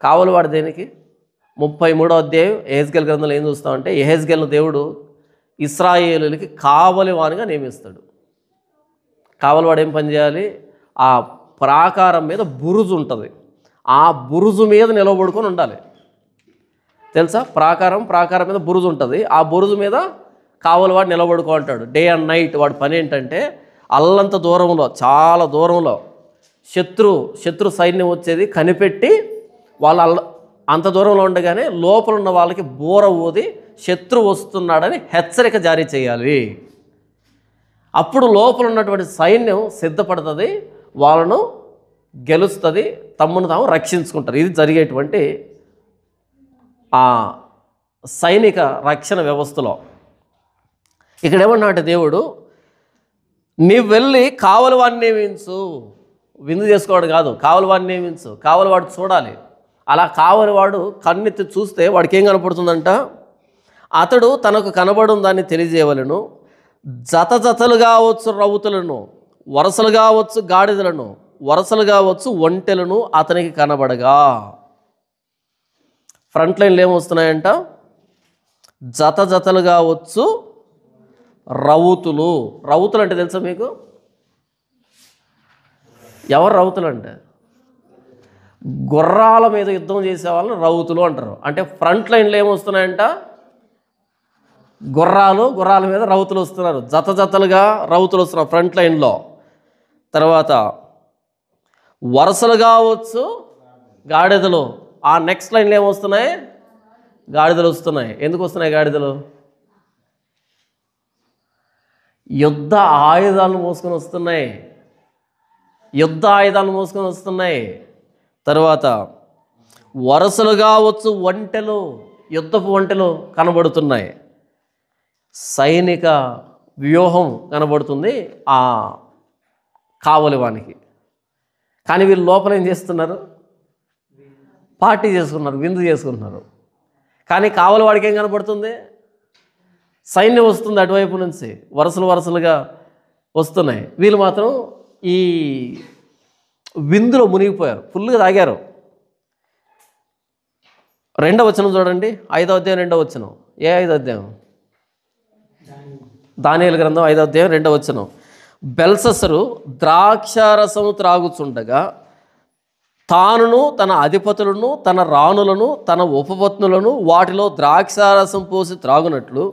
కావలివాడు దేనికి? 33వ అధ్యాయం యెహెజ్కేలు గ్రంథంలో ఏం చూస్తామంటే, యెహెజ్కేలును దేవుడు ఇశ్రాయేలులకి కావలివానిగా నియమిస్తాడు. కావలివాడు ఏం పని చేయాలి? ఆ ప్రాకారం మీద బురుజు ఉంటుంది, ఆ బురుజు మీద నిలబడుకొని ఉండాలి. తెలుసా? ప్రాకారం మీద బురుజు ఉంటుంది, ఆ బురుజు మీద కావలివాడు నిలబడుకో అంటాడు. డే అండ్ నైట్ వాడి పని ఏంటంటే, అల్లంత దూరంలో, చాలా దూరంలో శత్రు సైన్యం వచ్చేది కనిపెట్టి, వాళ్ళు అంత దూరంలో ఉండగానే లోపల ఉన్న వాళ్ళకి బోర ఊది శత్రువు వస్తున్నాడని హెచ్చరిక జారీ చేయాలి. అప్పుడు లోపల ఉన్నటువంటి సైన్యం సిద్ధపడుతుంది, వాళ్ళను గెలుస్తుంది, తమ్మును తాము రక్షించుకుంటారు. ఇది జరిగేటువంటి ఆ సైనిక రక్షణ వ్యవస్థలో. ఇక్కడ ఏమన్నాడు దేవుడు, నీవు వెళ్ళి కావలివాడిని నియమించు. విందు చేసుకోవడం కాదు, కావలివాడిని నియమించు. కావలివాడు చూడాలి. అలా కావలివాడు కన్నెత్తి చూస్తే వాడికి ఏం కనపడుతుందంట? అతడు తనకు కనబడు దాన్ని తెలియజేయవలెను. జత జతలుగా వచ్చు రౌతులను, వరుసలుగా వచ్చు గాడిదలను, వరుసలుగా వచ్చు ఒంటెలను అతనికి కనబడగా. ఫ్రంట్ లైన్లు ఏమొస్తున్నాయంట? జత జతలుగా వచ్చు రౌతులు. రౌతులు అంటే తెలుసా మీకు? ఎవరు రౌతులు అంటే? గుర్రాల మీద యుద్ధం చేసే వాళ్ళని రౌతులు అంటారు. అంటే ఫ్రంట్ లైన్లు ఏమొస్తున్నాయంట? గుర్రాల మీద రౌతులు వస్తున్నారు, జత జతలుగా రౌతులు వస్తున్నారు ఫ్రంట్ లైన్లో. తర్వాత వరుసలుగా వచ్చు గాడిదలు. ఆ నెక్స్ట్ లైన్లో ఏమొస్తున్నాయి? గాడిదలు వస్తున్నాయి. ఎందుకు వస్తున్నాయి గాడిదలు? యుద్ధ ఆయుధాలను మోసుకొని వస్తున్నాయి. తర్వాత వరుసలుగా వచ్చు ఒంటెలు, యుద్ధపు ఒంటెలు కనబడుతున్నాయి. సైనిక వ్యూహం కనబడుతుంది ఆ కావలివానికి. కానీ వీళ్ళు లోపల ఏం చేస్తున్నారు? పార్టీ చేసుకున్నారు, విందు చేసుకుంటున్నారు. కానీ కావలివాడికి ఏం కనబడుతుంది? సైన్యం వస్తుంది అటువైపు నుంచి, వరుసలుగా వస్తున్నాయి. వీళ్ళు మాత్రం ఈ విందులో మునిగిపోయారు, ఫుల్గా తాగారు. 2వ వచనం చూడండి, 5వ అధ్యాయం 2వ వచనం. ఏ 5వ అధ్యాయం? దానియేలు గ్రంథం 5వ అధ్యాయం 2వ వచనం. బెల్షస్సరు ద్రాక్షారసము త్రాగుచుండగా తానును తన అధిపతులను తన రాణులను తన ఉపపత్నులను వాటిలో ద్రాక్షారసం పోసి త్రాగునట్లు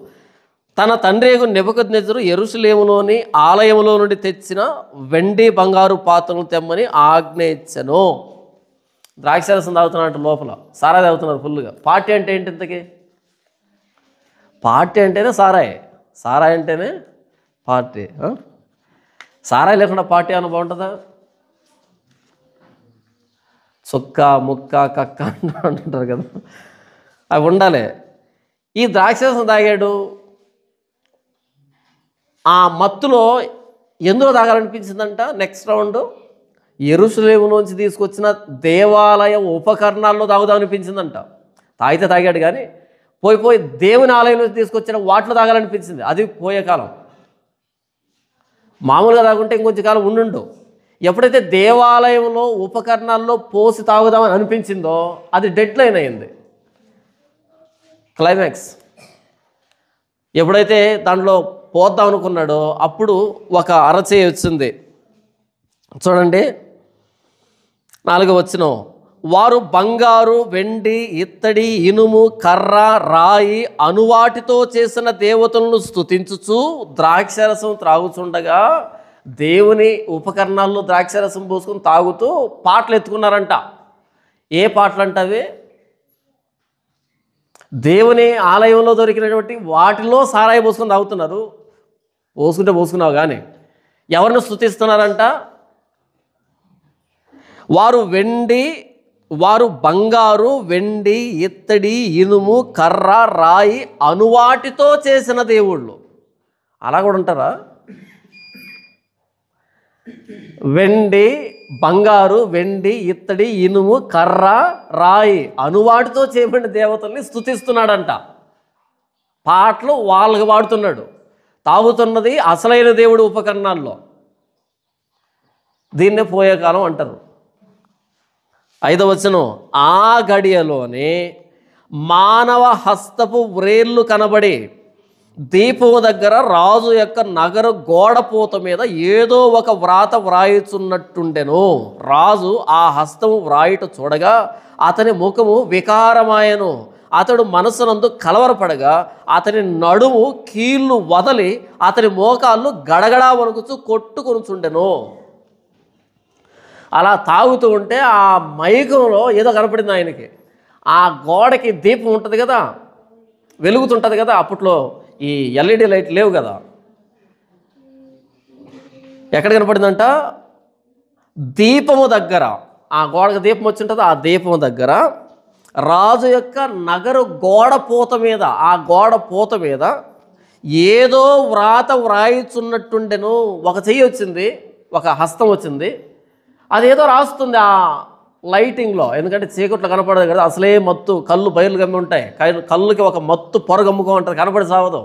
తన తండ్రి నెబుకద్నెజరు యెరూషలేములోని ఆలయములో నుండి తెచ్చిన వెండి బంగారు పాత్రలు తెమ్మని ఆజ్ఞ ఇచ్చెను. ద్రాక్షారసం తాగుతున్నట్టు లోపల సారాయి తాగుతున్నారు ఫుల్గా. పార్టీ అంటే ఏంటి ఇంతకీ? పార్టీ అంటేనే సారాయి అంటేనే పార్టీ. సారాయి లేకుండా పార్టీ అని బాగుంటుందా? చుక్క ముక్క కక్క అంటుంటారు కదా, అవి ఉండాలి. ఈ ద్రాక్షరసం తాగాడు, ఆ మత్తులో ఎందులో తాగాలనిపించిందంట? నెక్స్ట్ రౌండ్ యెరూషలేములోంచి తీసుకొచ్చిన దేవాలయ ఉపకరణాల్లో తాగుదామనిపించిందంట. తాగితే తాగాడు, కానీ పోయి దేవుని ఆలయం నుంచి తీసుకొచ్చిన వాటిలో తాగాలనిపించింది. అది పోయే కాలం. మామూలుగా తాగుంటే ఇంకొంచెం కాలం ఉండు. ఎప్పుడైతే దేవాలయంలో ఉపకరణాల్లో పోసి తాగుదామని అనిపించిందో అది డెడ్ లైన్ అయింది. క్లైమాక్స్ ఎప్పుడైతే దాంట్లో పోద్దాం అనుకున్నాడో అప్పుడు ఒక అరచేయి వచ్చింది. చూడండి 4వ వచనం, వారు బంగారు, వెండి, ఇత్తడి, ఇనుము, కర్ర, రాయి అనువాటితో చేసిన దేవతలను స్తుతించుచు ద్రాక్షరసం త్రాగుచుండగా, దేవుని ఉపకరణాల్లో ద్రాక్షరసం పోసుకుని తాగుతూ పాటలు ఎత్తుకున్నారంట. ఏ పాటలు అంటే అవి దేవుని ఆలయంలో దొరికినటువంటి వాటిలో సారాయి పోసుకొని తాగుతున్నారు. పోసుకున్నావు కానీ ఎవరిని స్తుతిస్తున్నారంట? వారు బంగారు, వెండి, ఇత్తడి, ఇనుము, కర్ర, రాయి అనువాటితో చేసిన దేవుళ్ళు. అలా కూడా ఉంటారా? బంగారు, వెండి, ఇత్తడి, ఇనుము, కర్ర, రాయి అనువాటితో చేయబడిన దేవతల్ని స్తుతిస్తున్నాడంట. పాటలు వాళ్ళకి వాడుతున్నాడు. తాగుతున్నది అసలైన దేవుడి ఉపకరణాల్లో. దీన్నే పోయే కాలం అంటారు. 5వ వచనం, ఆ గడియలోనే మానవ హస్తపు వ్రేళ్ళు కనబడి దీపము దగ్గర రాజు యొక్క నగర గోడపూత మీద ఏదో ఒక వ్రాత వ్రాయుచున్నట్టుండెను. రాజు ఆ హస్తము వ్రాయుట చూడగా అతని ముఖము వికారమాయను. అతడు మనసునందు కలవరపడగా అతని నడుము కీళ్ళు వదలి అతని మోకాళ్ళు గడగడా వణుకుచు కొట్టుకొనుచుండెను. అలా తాగుతూ ఉంటే ఆ మైకంలో ఏదో కనపడింది ఆయనకి. ఆ గోడకి దీపం ఉంటుంది కదా, వెలుగుతుంటుంది కదా. అప్పట్లో ఈ ఎల్ఈడి లైట్ లేవు కదా. ఎక్కడ కనపడిందంట? దీపము దగ్గర. ఆ గోడకు దీపం వచ్చి ఉంటుంది. ఆ దీపము దగ్గర రాజు యొక్క నగరు గోడ పూత మీద, ఆ గోడ పూత మీద ఏదో వ్రాత వ్రాయిచున్నట్టుండెను. ఒక చెయ్యి వచ్చింది, ఒక హస్తం వచ్చింది. అదేదో రాస్తుంది ఆ లైటింగ్లో. ఎందుకంటే చీకట్లో కనపడదు కదా, అసలే మత్తు, కళ్ళు బయలు గమ్మి ఉంటాయి. కళ్ళుకి ఒక మత్తు పొర గమ్ముకో ఉంటుంది, కనపడి సావదు.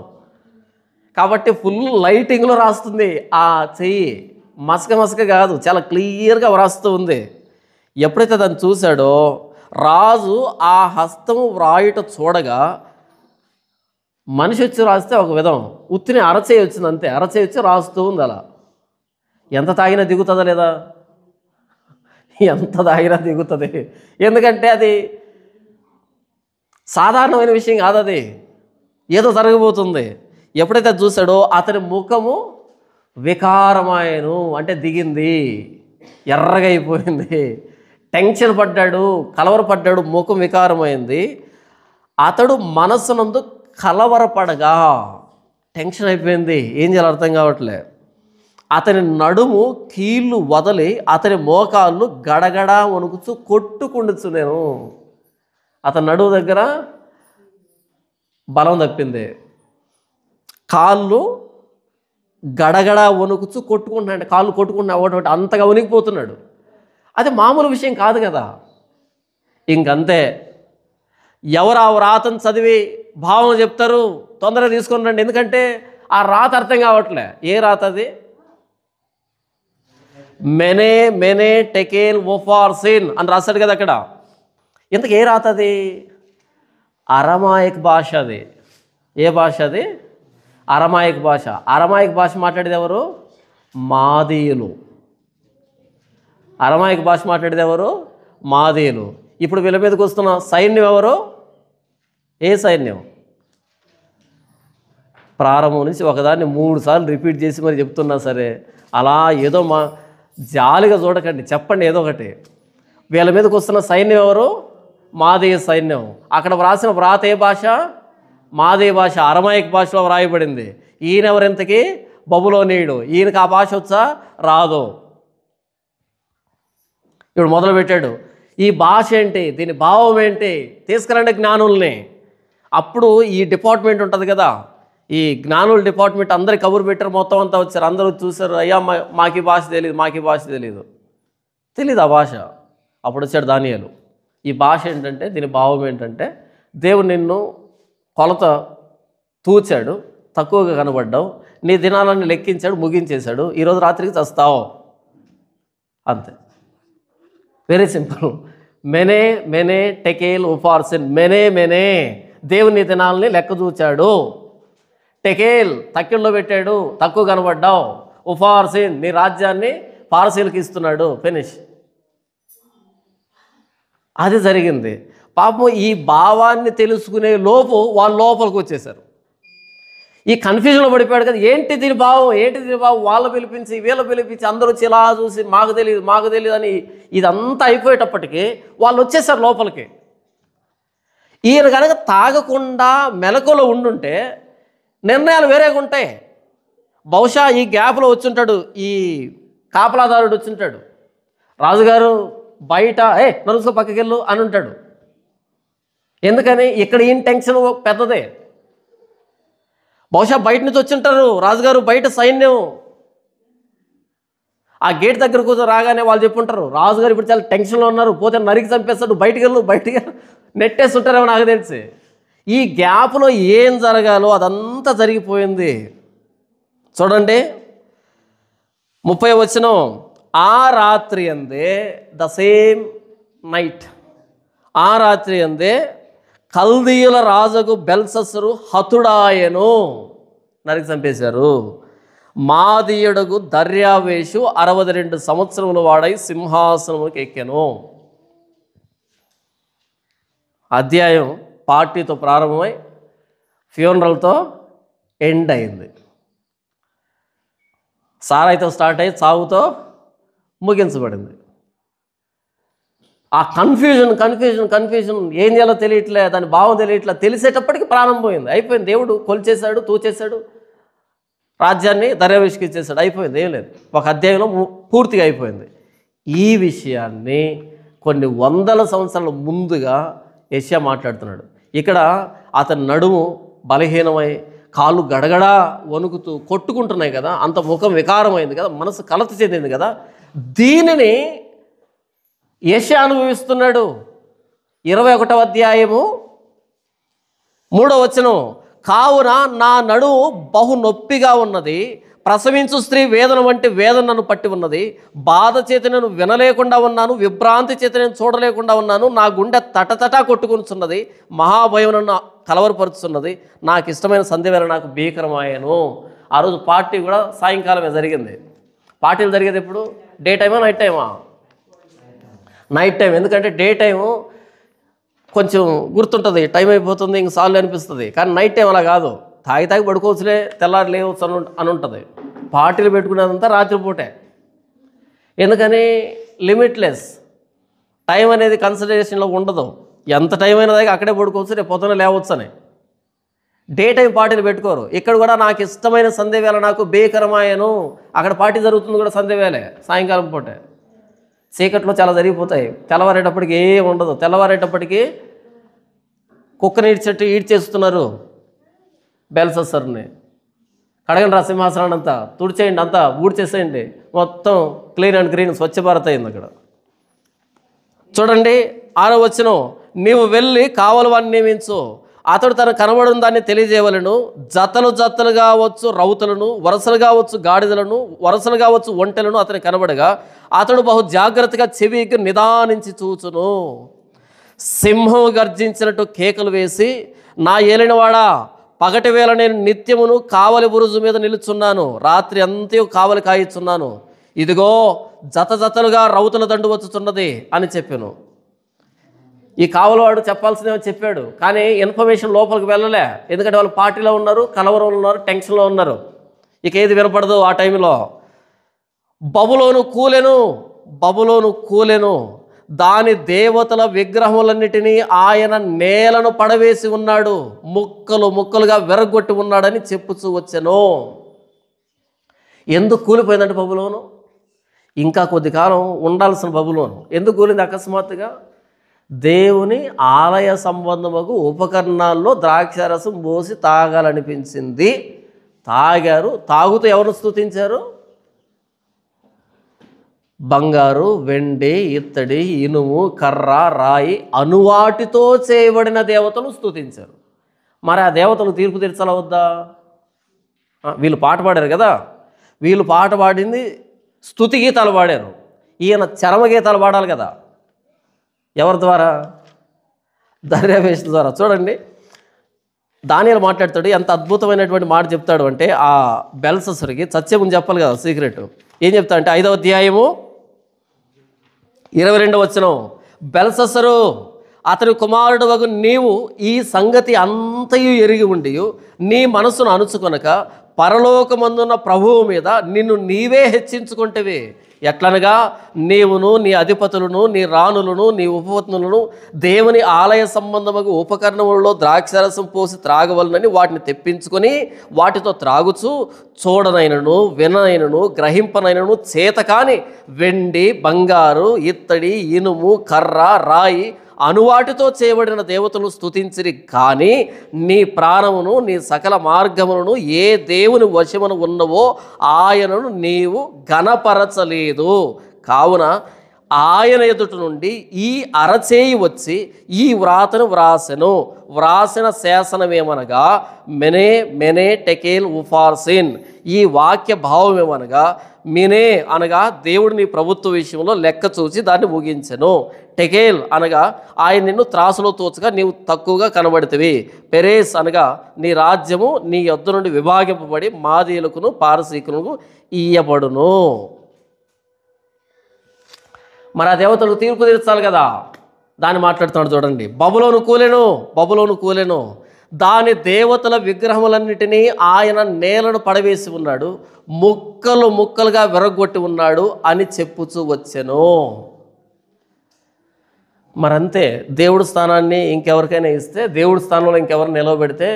కాబట్టి ఫుల్ లైటింగ్లో రాస్తుంది ఆ చెయ్యి. మసక కాదు, చాలా క్లియర్గా వ్రాస్తూ ఉంది. ఎప్పుడైతే దాన్ని చూశాడో రాజు ఆ హస్తము వ్రాయుట చూడగా, మనిషి వచ్చి రాస్తే ఒక విధం, ఉత్తిని అరచేయి వచ్చింది అంతే. అరచేయి వచ్చి రాస్తూ ఉంది. అలా ఎంత తాగినా దిగుతుందా లేదా? ఎంత తాగినా దిగుతుంది. ఎందుకంటే అది సాధారణమైన విషయం కాదు, అది ఏదో జరగబోతుంది. ఎప్పుడైతే చూశాడో అతని ముఖము వికారమాయను, అంటే దిగింది, ఎర్రగా అయిపోయింది. టెన్షన్ పడ్డాడు, కలవరపడ్డాడు, ముఖం వికారమైంది. అతడు మనస్సునందు కలవరపడగా, టెన్షన్ అయిపోయింది, ఏం చేయాలో అర్థం కావట్లే. అతని నడుము కీళ్ళు వదలి అతని మోకాళ్ళు గడగడా వణుకుచు కొట్టుకుండొచ్చు. నేను అతని నడుము దగ్గర బలం తప్పింది, కాళ్ళు గడగడా వణుకుచు కొట్టుకుంటున్నాడు. కాళ్ళు కొట్టుకుంటున్నా ఒకటి అంతగా వణికిపోతున్నాడు. అది మామూలు విషయం కాదు కదా. ఇంకంతే, ఎవరు ఆ వ్రాతను చదివి భావం చెప్తారు, తొందరగా తీసుకొని రండి. ఎందుకంటే ఆ రాత అర్థం కావట్లే. ఏ రాత అది? మెనే టెకేల్ ఓఫార్సిన్ అని రాశాడు కదా అక్కడ. ఇంతకు ఏ రాత అది? అరమాయిక్ భాష అది. ఏ భాష అది? అరమాయిక్ భాష. అరమాయిక్ భాష మాట్లాడేది ఎవరు? మాదీయులు. అరమాయిక్ భాష మాట్లాడేది ఎవరు? మాదీయులు. ఇప్పుడు వీళ్ళ మీదకి వస్తున్న సైన్యం ఎవరు? ఏ సైన్యం? ప్రారంభం నుంచి ఒకదాన్ని 3 సార్లు రిపీట్ చేసి మరి చెప్తున్నా సరే, అలా ఏదో జాలిగా చూడకండి, చెప్పండి ఏదో ఒకటి. వీళ్ళ మీదకి వస్తున్న సైన్యం ఎవరు? మాదీయ సైన్యం. అక్కడ వ్రాసిన వ్రాత ఏ భాష? మాదీయ భాష, అరమాయిక్ భాషలో వ్రాయబడింది. ఈయనెవరింతకి? బబులోనీయుడు. ఈయనకి ఆ భాష వచ్చా? రాదు. ఇప్పుడు మొదలుపెట్టాడు, ఈ భాష ఏంటి, దీని భావం ఏంటి, తీసుకురండి జ్ఞానుల్ని. అప్పుడు ఈ డిపార్ట్మెంట్ ఉంటుంది కదా, ఈ జ్ఞానుల డిపార్ట్మెంట్ అందరికి కబురు పెట్టారు. మొత్తం అంతా వచ్చారు, అందరూ చూశారు. అయ్యా మాకు ఈ భాష తెలియదు, మాకు ఈ భాష తెలీదు ఆ భాష. అప్పుడు వచ్చాడు దానియేలు. ఈ భాష ఏంటంటే, దీని భావం ఏంటంటే, దేవుడు నిన్ను కొలత తూచాడు, తక్కువగా కనబడ్డావు, నీ దినాలన్నీ లెక్కించాడు, ముగించేశాడు, ఈరోజు రాత్రికి చస్తావు. అంతే, వెరీ సింపుల్. మెనే మెనే టెకేల్ ఉఫార్సిన్. మెనే దేవుని దినాల్ని లెక్క చూచాడు. టెకేల్ తక్కిళ్ళలో పెట్టాడు, తక్కువ కనబడ్డావు. ఉఫార్సిన్ నీ రాజ్యాన్ని పారసీలకు ఇస్తున్నాడు. ఫినిష్. అది జరిగింది. పాపం ఈ భావాన్ని తెలుసుకునే లోపు వాళ్ళు లోపలికి వచ్చేసారు. ఈ కన్ఫ్యూజన్లో పడిపోయాడు కదా, ఏంటి దీని భావం, ఏంటి దీని భావం. వాళ్ళు పిలిపించి వీళ్ళు పిలిపించి అందరూ వచ్చి ఇలా చూసి మాకు తెలియదు అని ఇదంతా అయిపోయేటప్పటికీ వాళ్ళు వచ్చేసారు లోపలికి. ఈయన కనుక తాగకుండా మెలకులో ఉండుంటే నిర్ణయాలు వేరేగా ఉంటాయి. బహుశా ఈ గ్యాప్లో వచ్చుంటాడు, ఈ కాపలాదారుడు వచ్చుంటాడు. రాజుగారు బయట నలుసుకో పక్కకెళ్ళు అని ఉంటాడు. ఎందుకని ఇక్కడ ఈయన టెన్షన్ పెద్దదే. బహుశా బయట నుంచి వచ్చింటారు రాజుగారు, బయట సైన్యం ఆ గేట్ దగ్గర కూర్చొని రాగానే వాళ్ళు చెప్పుంటారు, రాజుగారు ఇప్పుడు చాలా టెన్షన్లో ఉన్నారు, పోతే నరికి చంపేస్తాడు, బయటికి నెట్టేస్తుంటారేమో నాకు తెలిసి. ఈ గ్యాప్లో ఏం జరగాలో అదంతా జరిగిపోయింది. చూడండి 30వ వచనం. ఆ రాత్రి అందే, ద సేమ్ నైట్, ఆ రాత్రి అందే కల్దీయుల రాజుకు బెల్షస్సరు హతుడాయను, నరికి చంపేశారు. మాదీయుడకు దర్యావేషు 62 సంవత్సరముల వాడై సింహాసనముకి ఎక్కెను. అధ్యాయం పార్టీతో ప్రారంభమై ఫ్యూనరల్తో ఎండ్ అయింది. సారాయితో స్టార్ట్ అయ్యి చావుతో ముగించబడింది. ఆ కన్ఫ్యూజన్ ఏం చేయాలో తెలియట్లే, దాని భావం తెలియట్లే. తెలిసేటప్పటికి ప్రాణం పోయింది, అయిపోయింది. దేవుడు కొలిచేశాడు, తూచేశాడు, రాజ్యాన్ని దర్యావేషుకి ఇచ్చేశాడు, అయిపోయింది. ఏం లేదు, ఒక అధ్యాయంలో పూర్తిగా అయిపోయింది. ఈ విషయాన్ని కొన్ని వందల సంవత్సరాల ముందుగా యెషయా మాట్లాడుతున్నాడు. ఇక్కడ అతని నడుము బలహీనమై కాళ్ళు గడగడా వణుకుతూ కొట్టుకుంటున్నాయి కదా, అంత ముఖం వికారమైంది కదా, మనసు కలత చెందింది కదా, దీనిని యెషయా అనుభవిస్తున్నాడు. 21వ అధ్యాయము 3వ వచనం. కావున నా నడుము బహు నొప్పిగా ఉన్నది, ప్రసవించు స్త్రీ వేదన వంటి వేదన నన్ను పట్టి ఉన్నది. బాధ చేత నేను వినలేకుండా ఉన్నాను, విభ్రాంతి చేత నేను చూడలేకుండా ఉన్నాను. నా గుండె తటతటా కొట్టుకునిచున్నది, మహాభయం నన్ను కలవరపరుచుతున్నది. నాకు ఇష్టమైన సంధ్యవేళ నాకు భీకరమాయను. ఆ రోజు పార్టీ కూడా సాయంకాలమే జరిగింది. పార్టీలు జరిగేది ఎప్పుడు? డే టైమా నైట్ టైమా? Night time. ఎందుకంటే డే టైము కొంచెం గుర్తుంటుంది, టైం అయిపోతుంది ఇంక సార్లు అనిపిస్తుంది. కానీ నైట్ టైం అలా కాదు, తాగి పడుకోవచ్చులే, తెల్లారి లేవచ్చు అని ఉంటుంది. పార్టీలు పెట్టుకునేదంతా రాత్రిపూటే. ఎందుకని? లిమిట్లెస్ టైం అనేది కన్సిడరేషన్లో ఉండదు. ఎంత టైం అయినా దాకా అక్కడే పడుకోవచ్చు, రేపు పొద్దున లేవచ్చు అని. డే టైం పార్టీలు పెట్టుకోరు. ఇక్కడ కూడా నాకు ఇష్టమైన సంధ్యవేళ నాకు భీకరమాయను. అక్కడ పార్టీ జరుగుతుంది కూడా సంధ్యవేళే, సాయంకాలం పూటే. చీకట్లో చాలా జరిగిపోతాయి. తెల్లవారేటప్పటికి ఏం ఉండదు. తెల్లవారేటప్పటికి కుక్కని ఈడ్చేస్తున్నారు బెల్షస్సర్ని. కడగండి రా సింహాసనాన్ని అంతా, తుడిచేయండి, అంతా ఊడ్చేసేయండి, మొత్తం clean and green Swachh Bharat అయింది అక్కడ. చూడండి 6వ వచనం. నీవు వెళ్ళి కావలవాన్ని నియమించు, అతడు తన కనబడిన దాన్ని తెలియజేయవలను. జతలుగా వచ్చు రౌతులను, వరుసలుగా వచ్చు గాడిదలను, వరుసలుగా వచ్చు ఒంటెలను అతని కనబడగా అతడు బహు జాగ్రత్తగా చెవికి నిదానించి చూచును. సింహం గర్జించినట్టు కేకలు వేసి, నా ఏలినవాడా, పగటి వేళ నేను నిత్యమును కావలి బురుజు మీద నిలుచున్నాను, రాత్రి అంతా కావలి కాయిచున్నాను. ఇదిగో జతలుగా రౌతుల దండు వచ్చుతున్నది అని చెప్పాను. ఈ కావలవాడు చెప్పాల్సిందేమో చెప్పాడు, కానీ ఇన్ఫర్మేషన్ లోపలికి వెళ్ళలే. ఎందుకంటే వాళ్ళు పార్టీలో ఉన్నారు, కలవరంలో ఉన్నారు, టెన్షన్లో ఉన్నారు. ఇక ఏది వినపడదు ఆ టైంలో. బబులోను కూలెను, దాని దేవతల విగ్రహములన్నిటినీ ఆయన నేలను పడవేసి ఉన్నాడు, ముక్కలుగా విరగొట్టి ఉన్నాడని చెప్పుచూ వచ్చెను. ఎందుకు కూలిపోయిందంటే బబులోను? ఇంకా కొద్ది కాలం ఉండాల్సిన బబులోను ఎందుకు కూలింది అకస్మాత్తుగా? దేవుని ఆలయ సంబంధముకు ఉపకరణాల్లో ద్రాక్షారసం పోసి తాగాలనిపించింది. తాగారు. తాగుతూ ఎవరు స్తుతించారు? బంగారు, వెండి, ఇత్తడి, ఇనుము, కర్ర, రాయి అనువాటితో చేయబడిన దేవతలు స్తుతించారు. మరి ఆ దేవతలు తీర్పు తీర్చాలా వద్దా? వీళ్ళు పాట పాడారు కదా, వీళ్ళు పాట పాడింది స్తుతి గీతాలు పాడారు. ఈయన చరమగీతాలు పాడాలి కదా. ఎవరి ద్వారా? దర్యావేషుల ద్వారా. చూడండి, దానియేలు మాట్లాడతాడు. ఎంత అద్భుతమైనటువంటి మాట చెప్తాడు అంటే, ఆ బెల్షస్సరుకి సత్యం ముందు చెప్పాలి కదా, సీక్రెట్. ఏం చెప్తా అంటే 5వ అధ్యాయము 22వ వచనం, బెల్షస్సరు అతని కుమారుడు వగు నీవు ఈ సంగతి అంతయు ఎరిగి ఉండి నీ మనసును అణుచుకొనక పరలోకమందున్న ప్రభువు మీద నిన్ను నీవే హెచ్చించుకుంటేవి. ఎట్లనగా నీవును నీ అధిపతులను నీ రాణులను నీ ఉపపత్నులను దేవుని ఆలయ సంబంధముగా ఉపకరణములలో ద్రాక్షరసం పోసి త్రాగవలనని వాటిని తెప్పించుకొని వాటితో త్రాగుచు చూడనైనను విననైనను గ్రహింపనైనను చేతకాని వెండి బంగారు ఇత్తడి ఇనుము కర్ర రాయి అనువాటితో చేయబడిన దేవతలు స్తుతించిరి, కానీ నీ ప్రాణమును నీ సకల మార్గములను ఏ దేవుని వశమున ఉన్నవో ఆయనను నీవు ఘనపరచలేదు. కావున ఆయన ఎదుట నుండి ఈ అరచేయి వచ్చి ఈ వ్రాతను వ్రాసిన శాసనమేమనగా మెనే మెనే టెకేల్ ఉఫార్సిన్. ఈ వాక్య భావం ఏమనగా మినే అనగా దేవుడు నీ ప్రభుత్వ విషయంలో లెక్క చూసి దాన్ని ముగించెను. టెకేల్ అనగా ఆయన నిన్ను త్రాసులో తోచగా నీవు తక్కువగా కనబడితివి. పెరేస్ అనగా నీ రాజ్యము నీ యొద్ద నుండి విభాగింపబడి మాదీయులకును పారసీకులకు ఇయ్యబడును. మరి ఆ దేవతలకు తీర్పు తీర్చాలి కదా, దాన్ని మాట్లాడుతున్నాడు. చూడండి, బబులోను కూలెను దాని దేవతల విగ్రహములన్నిటినీ ఆయన నేలను పడవేసి ఉన్నాడు, ముక్కలు ముక్కలుగా విరగొట్టి ఉన్నాడు అని చెప్పుచూ వచ్చెను. మరంతే, దేవుడి స్థానాన్ని ఇంకెవరికైనా ఇస్తే, దేవుడి స్థానంలో ఇంకెవరు నిలవబెడితే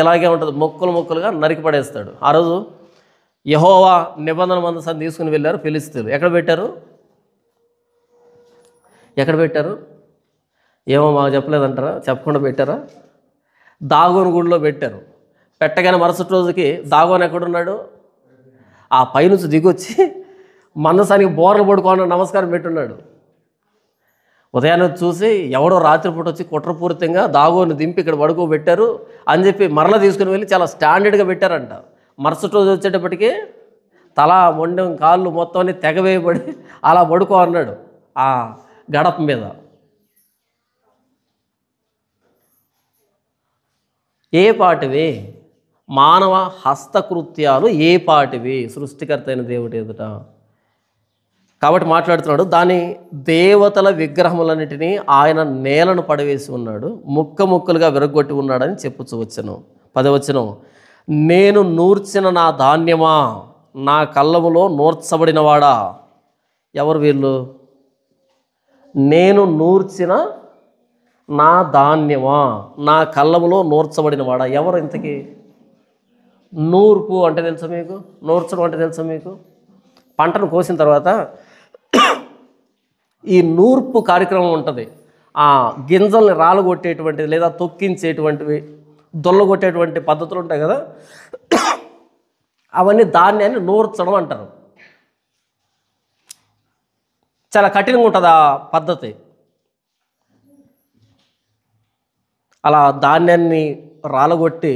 ఇలాగే ఉంటుంది, ముక్కలు ముక్కలుగా నరికి పడేస్తాడు. ఆ రోజు యెహోవా నిబంధన మందసాన్ని తీసుకుని వెళ్ళారు ఫిలిష్తీయులు. ఎక్కడ పెట్టారు? ఏమో మాకు చెప్పలేదంటారా? చెప్పకుండా పెట్టారా? దాగోను గుడిలో పెట్టారు. పెట్టగానే మరుసటి రోజుకి దాగోను ఎక్కడున్నాడు? ఆ పైనుంచి దిగొచ్చి మందసానికి బోర్లు పడుకోని నమస్కారం పెట్టున్నాడు. ఉదయాన్నే చూసి ఎవడో రాత్రిపూట వచ్చి కుట్రపూరితంగా దాగోని దింపి ఇక్కడ పడుకోబెట్టారు అని చెప్పి మరలా తీసుకుని వెళ్ళి చాలా స్టాండర్డ్గా పెట్టారంట. మరుసటి రోజు వచ్చేటప్పటికి తల మొండెం కాళ్ళు మొత్తం అన్ని తెగవేయబడి అలా పడుకో అన్నాడు ఆ గడప మీద. ఏ పాటివి? మానవ హస్తకృత్యాలు ఏ పాటివి? సృష్టికర్త అయిన దేవుడి ఎదుట. కాబట్టి మాట్లాడుతున్నాడు, దాని దేవతల విగ్రహములన్నిటినీ ఆయన నేలను పడవేసి ఉన్నాడు, ముక్క ముక్కలుగా విరగొట్టి ఉన్నాడని చెప్పుచూ వచ్చెను. 10వ వచనం, నేను నూర్చిన నా ధాన్యమా, నా కళ్ళములో నూర్చబడినవాడా. ఎవరు వీళ్ళు? నేను నూర్చిన నా ధాన్యమా, నా కళ్ళములో నూర్చబడినవాడా. ఎవరు ఇంతకీ? నూర్పు అంటే తెలుసా మీకు? నూర్చడం అంటే తెలుసా మీకు? పంటను కోసిన తర్వాత ఈ నూర్పు కార్యక్రమం ఉంటుంది. ఆ గింజల్ని రాలగొట్టేటువంటిది లేదా తొక్కించేటువంటివి, దొల్లగొట్టేటువంటి పద్ధతులు ఉంటాయి కదా, అవన్నీ ధాన్యాన్ని నూర్చడం అంటారు. చాలా కఠినంగా ఉంటుంది ఆ పద్ధతి. అలా ధాన్యాన్ని రాలగొట్టి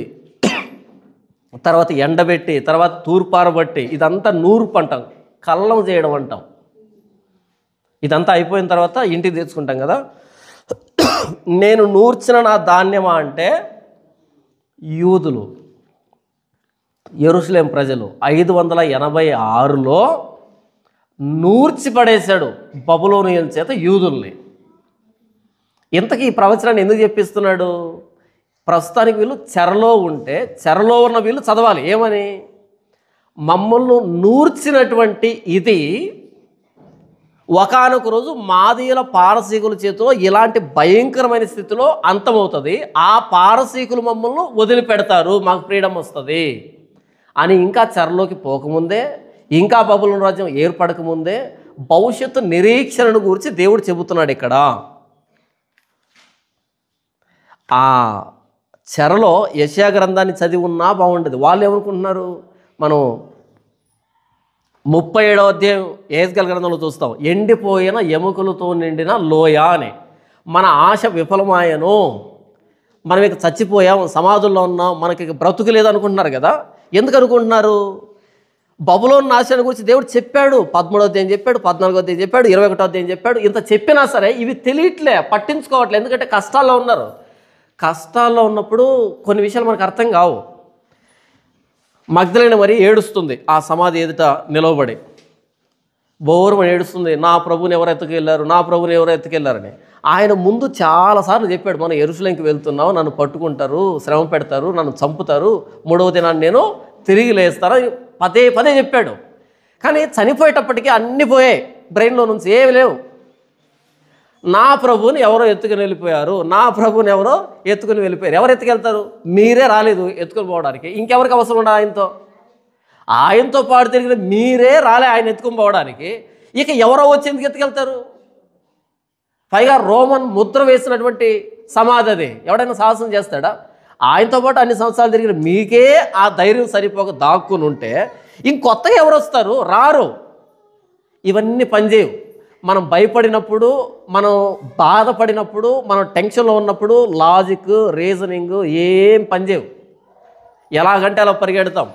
తర్వాత ఎండబెట్టి తర్వాత తూర్పారబట్టి ఇదంతా నూర్పు అంటాం, కల్లం చేయడం అంటాం. ఇదంతా అయిపోయిన తర్వాత ఇంటికి తెచ్చుకుంటాం కదా. నేను నూర్చిన నా ధాన్యమా అంటే యూదులు, యెరూషలేం ప్రజలు 586లో నూర్చి పడేశాడు బబులోనియుల చేత యూదుల్ని. ఇంతకీ ఈ ప్రవచనాన్ని ఎందుకు చెప్పిస్తున్నాడు? ప్రస్తుతానికి వీళ్ళు చెరలో ఉంటే చెరలో ఉన్న వీళ్ళు చదవాలి. ఏమని? మమ్మల్ని నూర్చినటువంటి ఇది ఒకానొక రోజు మాదీయుల పారసీకుల చేతిలో ఇలాంటి భయంకరమైన స్థితిలో అంతమవుతుంది, ఆ పారసీకులు మమ్మల్ని వదిలిపెడతారు, మాకు ఫ్రీడమ్ వస్తుంది అని ఇంకా చెరలోకి పోకముందే, ఇంకా బబులోను రాజ్యం ఏర్పడకముందే భవిష్యత్తు నిరీక్షణను గురించి దేవుడు చెబుతున్నాడు ఇక్కడ. ఆ చెరలో యెషయా గ్రంథాన్ని చదివి ఉన్నా బాగుండేది. వాళ్ళు ఏమనుకుంటున్నారు? మనం 37వ అధ్యాయం యెహెజ్కేలు గ్రంథంలో చూస్తాం, ఎండిపోయిన ఎముకలతో నిండిన లోయ అని. మన ఆశ విఫలమాయను, మనం ఇక చచ్చిపోయాం, సమాధుల్లో ఉన్నాం, మనకి బ్రతుకు లేదనుకుంటున్నారు కదా. ఎందుకు అనుకుంటున్నారు? బబులోను నాశనం గురించి దేవుడు చెప్పాడు. 13వ అధ్యాయం చెప్పాడు, 14వ అధ్యాయం చెప్పాడు, 21వ అధ్యాయం చెప్పాడు. ఇంత చెప్పినా సరే ఇవి తెలియట్లే, పట్టించుకోవట్లే. ఎందుకంటే కష్టాల్లో ఉన్నారు. కష్టాల్లో ఉన్నప్పుడు కొన్ని విషయాలు మనకు అర్థం కావు. మగ్దలేన మరి ఏడుస్తుంది ఆ సమాధి ఎదుట నిలవబడి, బోరుమని ఏడుస్తుంది, నా ప్రభుని ఎవరు ఎత్తుకెళ్ళారు, నా ప్రభుని ఎవరు ఎత్తుకెళ్ళారని. ఆయన ముందు చాలాసార్లు చెప్పాడు, మనం యెరూషలేముకి వెళ్తున్నాం, నన్ను పట్టుకుంటారు, శ్రమ పెడతారు, నన్ను చంపుతారు, 3వ దినాన్ని నేను తిరిగి లేస్తాను, పదే పదే చెప్పాడు. కానీ చనిపోయేటప్పటికీ అన్నీ పోయాయి, బ్రెయిన్లో నుంచి ఏమి లేవు. నా ప్రభుని ఎవరో ఎత్తుకుని వెళ్ళిపోయారు, నా ప్రభుని ఎవరో ఎత్తుకుని వెళ్ళిపోయారు. ఎవరు ఎత్తుకెళ్తారు? మీరే రాలేదు ఎత్తుకుని పోవడానికి, ఇంకెవరికి అవసరం ఉండ? ఆయనతో పాటు తిరిగిన మీరే రాలే ఆయన ఎత్తుకుని పోవడానికి, ఇక ఎవరో వచ్చి ఎందుకు ఎత్తుకెళ్తారు? పైగా రోమన్ ముద్ర వేసినటువంటి సమాధి అది, ఎవడైనా సాహసం చేస్తాడా? ఆయనతో పాటు అన్ని సంవత్సరాలు తిరిగిన మీకే ఆ ధైర్యం సరిపోక దాక్కుని ఉంటే ఇంకొత్తగా ఎవరు వస్తారు? రారు. ఇవన్నీ పనిచేయవు. మనం భయపడినప్పుడు, మనం బాధపడినప్పుడు, మనం టెన్షన్లో ఉన్నప్పుడు లాజిక్, రీజనింగ్ ఏం పనిచేయవు. ఎలాగంటే అలా పరిగెడతాం.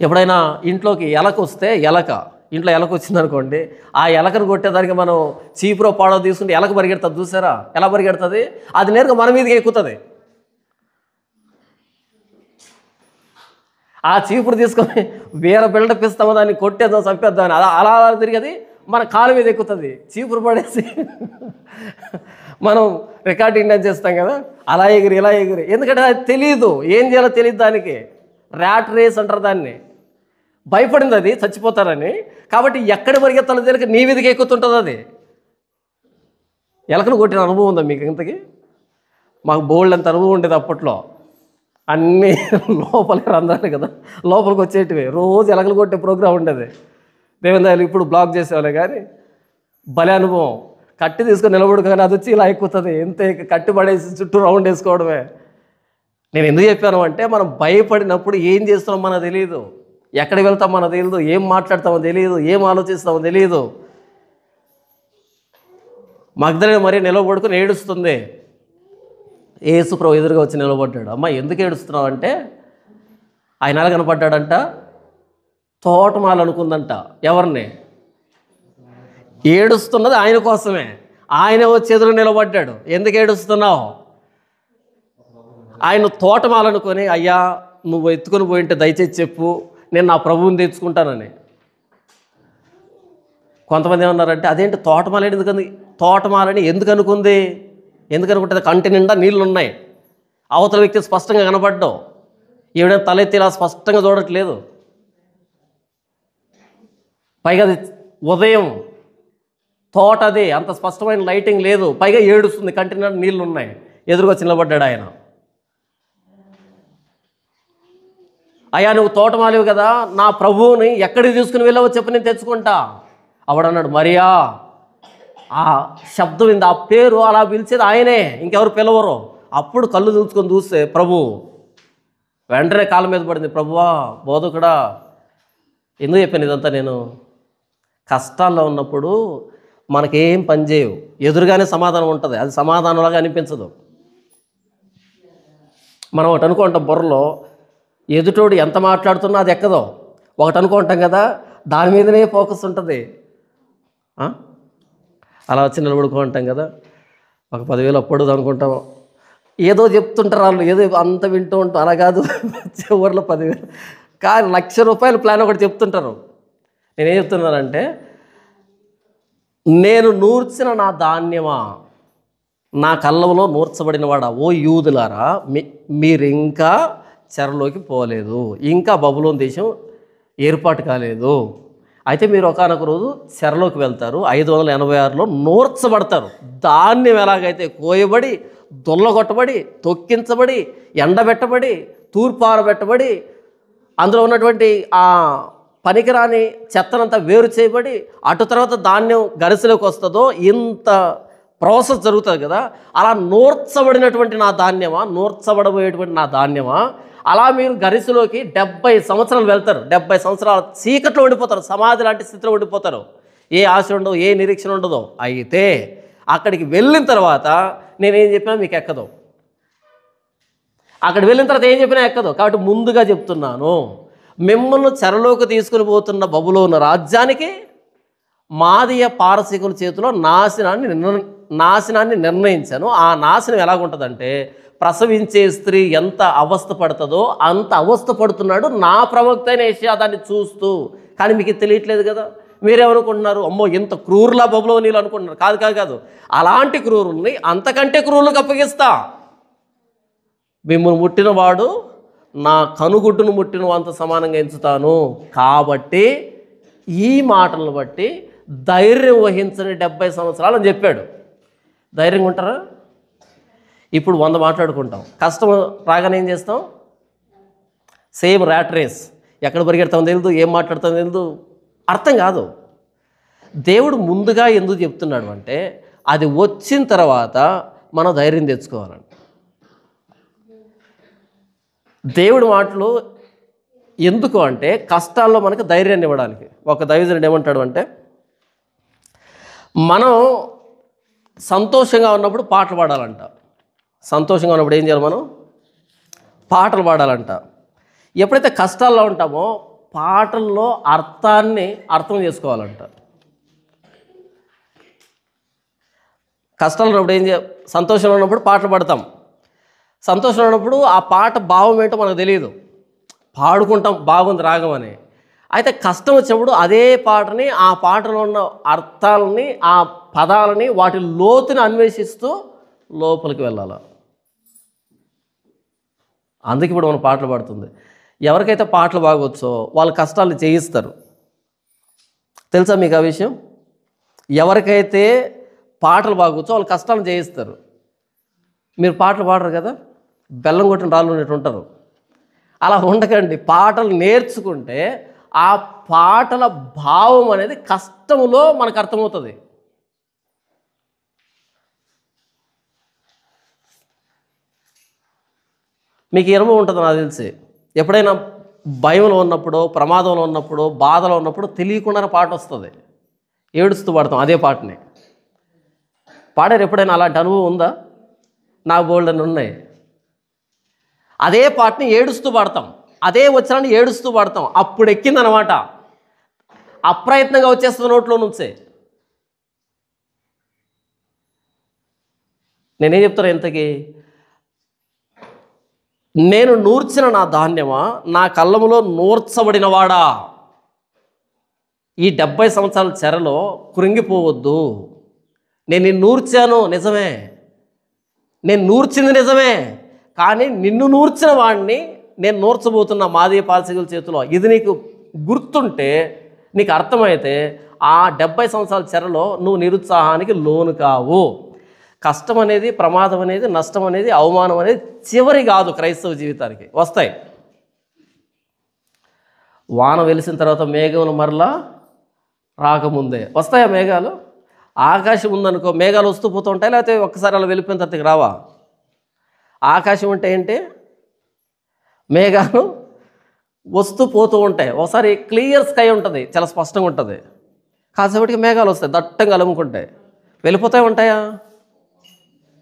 ఎప్పుడైనా ఇంట్లోకి ఎలక వస్తే, ఇంట్లో ఎలక వచ్చిందనుకోండి, ఆ ఎలకను కొట్టేదానికి మనం చీపురో పాడో తీసుకుంటే ఎలక పరిగెడుతుంది. చూసారా ఎలా పరిగెడుతుంది? అది నేరుగా మన మీదకి ఎక్కుతుంది. ఆ చీపురు తీసుకొని వేరే బిల్డప్ ఇస్తామో, దాన్ని కొట్టేద్దాం, చంపేద్దామని అలా తిరిగేది మన కాలు మీద ఎక్కుతుంది. చీపురు పడేసి మనం రికార్డింగ్ డాన్స్ చేస్తాం కదా, అలా ఎగిరి ఇలా ఎగిరి. ఎందుకంటే అది తెలియదు, ఏం చేయాలో తెలియదు. దానికి ర్యాట్ రేస్ అంటారు దాన్ని. భయపడింది అది చచ్చిపోతారని, కాబట్టి ఎక్కడ పరిగెత్తాలో తెలియక నీ మీదకి ఎక్కుతుంటుంది అది. ఎలకను కొట్టిన అనుభవం ఉందా మీకు? ఇంతకీ మాకు బోల్డ్ అంత అనుభవం ఉండేది అప్పట్లో. అన్నీ లోపలికి రంధ్రాలు కదా, లోపలికి వచ్చేటివి. రోజు ఎలకలు కొట్టే ప్రోగ్రాం ఉండేది. దేవేంద్రాలు ఇప్పుడు బ్లాక్ చేసేవాళ్ళే, కానీ భలే అనుభవం. కట్టి తీసుకొని నిలబడు, కానీ అది వచ్చి ఇలా ఎక్కుతుంది. ఎంత కట్టి పడేసి చుట్టూ రౌండ్ వేసుకోవడమే. నేను ఎందుకు చెప్పాను అంటే, మనం భయపడినప్పుడు ఏం చేస్తున్నామో మనకు తెలియదు, ఎక్కడికి వెళ్తామో మనకు తెలియదు, ఏం మాట్లాడతామో తెలియదు, ఏం ఆలోచిస్తామో తెలియదు. మగ్దలేన మరి నిలబడుకుని ఏడుస్తుంది. యేసు ప్రభు ఎదురుగా వచ్చి నిలబడ్డాడు. అమ్మ ఎందుకు ఏడుస్తున్నావు అంటే, ఆయన ఎలా కనపడ్డాడంట? తోటమాల అనుకుందంట. ఎవరిని? ఏడుస్తున్నది ఆయన కోసమే. ఆయన వచ్చి ఎదురు నిలబడ్డాడు. ఎందుకు ఏడుస్తున్నావు? ఆయన తోటమాలనుకొని, అయ్యా నువ్వు ఎత్తుకొని పోయింటే దయచేసి చెప్పు, నేను నా ప్రభువుని తెచ్చుకుంటానని. కొంతమంది ఏమన్నారంటే, అదేంటి తోటమాలని తోటమాలని ఎందుకు అనుకుంది? ఎందుకు అనుకుంటుంది? కంటి నిండా నీళ్ళు ఉన్నాయి, అవతల వ్యక్తి స్పష్టంగా కనపడ్డావు, ఈవిడ తలెత్తి ఇలా స్పష్టంగా చూడట్లేదు. పైగా అది ఉదయం తోట, అది అంత స్పష్టమైన లైటింగ్ లేదు, పైగా ఏడుస్తుంది, కంటి నిండా నీళ్ళు ఉన్నాయి. ఎదురుగా నిలబడ్డాడు ఆయన. అయ్యా నువ్వు తోటమాలివి కదా, నా ప్రభువుని ఎక్కడికి తీసుకుని వెళ్ళావో చెప్పు, నేను తెచ్చుకుంటా. అన్నాడు మరియా. ఆ శబ్దం ఇంది, ఆ పేరు అలా పిలిచేది ఆయనే, ఇంకెవరు పిలవరు. అప్పుడు కళ్ళు చూసుకొని చూస్తే ప్రభు. వెంటనే కాళ్ళ మీద పడింది. ప్రభువా, బోధకుడా, ఎందుకు చెప్పాను ఇదంతా? నేను కష్టాల్లో ఉన్నప్పుడు మనకేం పని చేయవు, ఎదురుగానే సమాధానం ఉంటుంది. అది సమాధానంలాగా అనిపించదు. మనం ఒకటి అనుకుంటాం బుర్రలో, ఎదుటోడు ఎంత మాట్లాడుతున్నా అది ఎక్కదో. ఒకటి అనుకుంటాం కదా, దాని మీదనే ఫోకస్ ఉంటుంది. అలా వచ్చి నిలబడుకుంటాం కదా, ఒక 10,000 అప్పుడు అనుకుంటాం, ఏదో చెప్తుంటారు వాళ్ళు, ఏదో అంత వింటూ ఉంటాం. అలా కాదు, చివరిలో 10,000 కానీ ₹1,00,000 ప్లాన్ ఒకటి చెప్తుంటారు. నేనేం చెప్తున్నానంటే, నేను నూర్చిన నా ధాన్యమా, నా కళ్ళంలో నూర్చబడినవాడా, ఓ యూదులారా, మీరింకా చెరలోకి పోలేదు, ఇంకా బబులోను దేశం ఏర్పాటు కాలేదు. అయితే మీరు ఒకానొక రోజు చెరలోకి వెళ్తారు, 586లో నూర్చబడతారు. ధాన్యం ఎలాగైతే కోయబడి, దొల్లగొట్టబడి, తొక్కించబడి, ఎండబెట్టబడి, తూర్పారబెట్టబడి, అందులో ఉన్నటువంటి ఆ పనికిరాని చెత్తనంతా వేరు చేయబడి, అటు తర్వాత ధాన్యం గరిసెలోకి వస్తుందో, ఇంత ప్రాసెస్ జరుగుతుంది కదా. అలా నూర్చబడినటువంటి నా ధాన్యమా, నూర్చబడబోయేటువంటి నా ధాన్యమా, అలా మీరు గరిసెలోకి 70 సంవత్సరాలు వెళ్తారు. 70 సంవత్సరాలు చీకట్లో ఉండిపోతారు, సమాధి లాంటి స్థితిలో ఉండిపోతారు. ఏ ఆశ ఉండదు, ఏ నిరీక్షణ ఉండదు. అయితే అక్కడికి వెళ్ళిన తర్వాత నేనేం చెప్పినా మీకు ఎక్కదు. అక్కడికి వెళ్ళిన తర్వాత ఏం చెప్పినా ఎక్కదు. కాబట్టి ముందుగా చెప్తున్నాను, మిమ్మల్ని చెరలోకి తీసుకుని పోతున్న బబులోను రాజ్యానికి మాదీయ పారసీకుల చేతిలో నాశనాన్ని నిర్ణయించాను. ఆ నాశనం ఎలాగుంటుందంటే, ప్రసవించే స్త్రీ ఎంత అవస్థ పడుతుందో అంత అవస్థ పడుతున్నాడు నా ప్రవక్త అయిన యెషయా దాన్ని చూస్తూ. కానీ మీకు తెలియట్లేదు కదా. మీరేమనుకుంటున్నారు, అమ్మో ఇంత క్రూరులా బబులోనీలు అనుకుంటున్నారు. కాదు కాదు కాదు, అలాంటి క్రూరుల్ని అంతకంటే క్రూరులకు అప్పగిస్తా. మిమ్మల్ని ముట్టినవాడు నా కనుగుడ్డును ముట్టిన అంత సమానంగా ఎంచుతాను. కాబట్టి ఈ మాటలను బట్టి ధైర్యం వహించని 70 సంవత్సరాలు అని చెప్పాడు. ధైర్యంగా ఉంటారా? ఇప్పుడు 100 మాట్లాడుకుంటాం, కష్టం రాగానే ఏం చేస్తాం? Same rat race. ఎక్కడ పరిగెడతామో తెలియదు, ఏం మాట్లాడతామో తెలియదు, అర్థం కాదు. దేవుడు ముందుగా ఎందుకు చెప్తున్నాడు అంటే, అది వచ్చిన తర్వాత మనం ధైర్యం తెచ్చుకోవాలండి. దేవుడి మాటలు ఎందుకు అంటే, కష్టాల్లో మనకు ధైర్యాన్ని ఇవ్వడానికి. ఒక దైవజనుడు ఏమంటాడు అంటే, మనం సంతోషంగా ఉన్నప్పుడు పాటలు పాడాలంట. సంతోషంగా ఉన్నప్పుడు ఏం చేయాలి? మనం పాటలు పాడాలంట. ఎప్పుడైతే కష్టాల్లో ఉంటామో పాటల్లో అర్థం చేసుకోవాలంట. కష్టాలు ఉన్నప్పుడు సంతోషంలో ఉన్నప్పుడు పాటలు పాడతాం. సంతోషంలో ఉన్నప్పుడు ఆ పాట భావం ఏంటో మనకు తెలియదు, పాడుకుంటాం బాగుంది రాగం అని. అయితే కష్టం వచ్చినప్పుడు అదే పాటని, ఆ పాటలో ఉన్న అర్థాలని, ఆ పదాలని, వాటి లోతుని అన్వేషిస్తూ లోపలికి వెళ్ళాలి. అందుకే ఇప్పుడు మనం పాటలు పాడుతుంది. ఎవరికైతే పాటలు బాగొచ్చో వాళ్ళ కష్టాలను చేయిస్తారు. తెలుసా మీకు ఆ విషయం? ఎవరికైతే పాటలు బాగొచ్చో వాళ్ళ కష్టాలను చేయిస్తారు. మీరు పాటలు పాడరు కదా, బెల్లం కొట్టిన రాళ్ళు ఉన్నట్టు ఉంటారు. అలా ఉండకండి. పాటలు నేర్చుకుంటే ఆ పాటల భావం అనేది కష్టంలో మనకు అర్థమవుతుంది. మీకు అనుభవం ఉంటుంది నాకు తెలిసి. ఎప్పుడైనా భయంలో ఉన్నప్పుడు, ప్రమాదంలో ఉన్నప్పుడు, బాధలో ఉన్నప్పుడు తెలియకుండానే పాట వస్తుంది, ఏడుస్తూ పాడతాం అదే పాటని. పాడారు ఎప్పుడైనా? అలాంటి అనుభవం ఉందా? నాకు బోల్డని ఉన్నాయి. అదే పాటని ఏడుస్తూ పాడతాం, అదే వచ్చాన్ని ఏడుస్తూ పాడతాం. అప్పుడు ఎక్కిందనమాట, అప్రయత్నంగా వచ్చేస్తుంది నోట్లో నుంచే. నేనేం చెప్తాను ఇంతకీ? నేను నూర్చిన నా ధాన్యమా, నా కళ్ళములో నూర్చబడినవాడా, ఈ 70 సంవత్సరాల చెరలో కృంగిపోవద్దు. నేను నిన్ను నూర్చాను నిజమే, నేను నూర్చింది నిజమే, కానీ నిన్ను నూర్చిన వాడిని నేను నూర్చబోతున్న మాదీయ పారసీకుల చేతిలో. ఇది నీకు గుర్తుంటే, నీకు అర్థమైతే ఆ 70 సంవత్సరాల చెరలో నువ్వు నిరుత్సాహానికి లోను కావు. కష్టం అనేది, ప్రమాదం అనేది, నష్టం అనేది, అవమానం అనేది చివరి కాదు క్రైస్తవ జీవితానికి. వస్తాయి. వాన వెలిసిన తర్వాత మేఘములు మరలా రాకముందే వస్తాయా మేఘాలు? ఆకాశం ఉందనుకో, మేఘాలు వస్తూ పోతూ ఉంటాయి, లేకపోతే ఒక్కసారి అలా వెళ్ళిపోయిన తర్వాత రావా? ఆకాశం అంటే ఏంటి? మేఘాలు వస్తూ పోతూ ఉంటాయి. ఒకసారి క్లియర్ స్కై ఉంటుంది, చాలా స్పష్టంగా ఉంటుంది. కాసేపటికి మేఘాలు వస్తాయి, దట్టంగా అలుముకుంటాయి. వెళ్ళిపోతాయి, ఉంటాయా?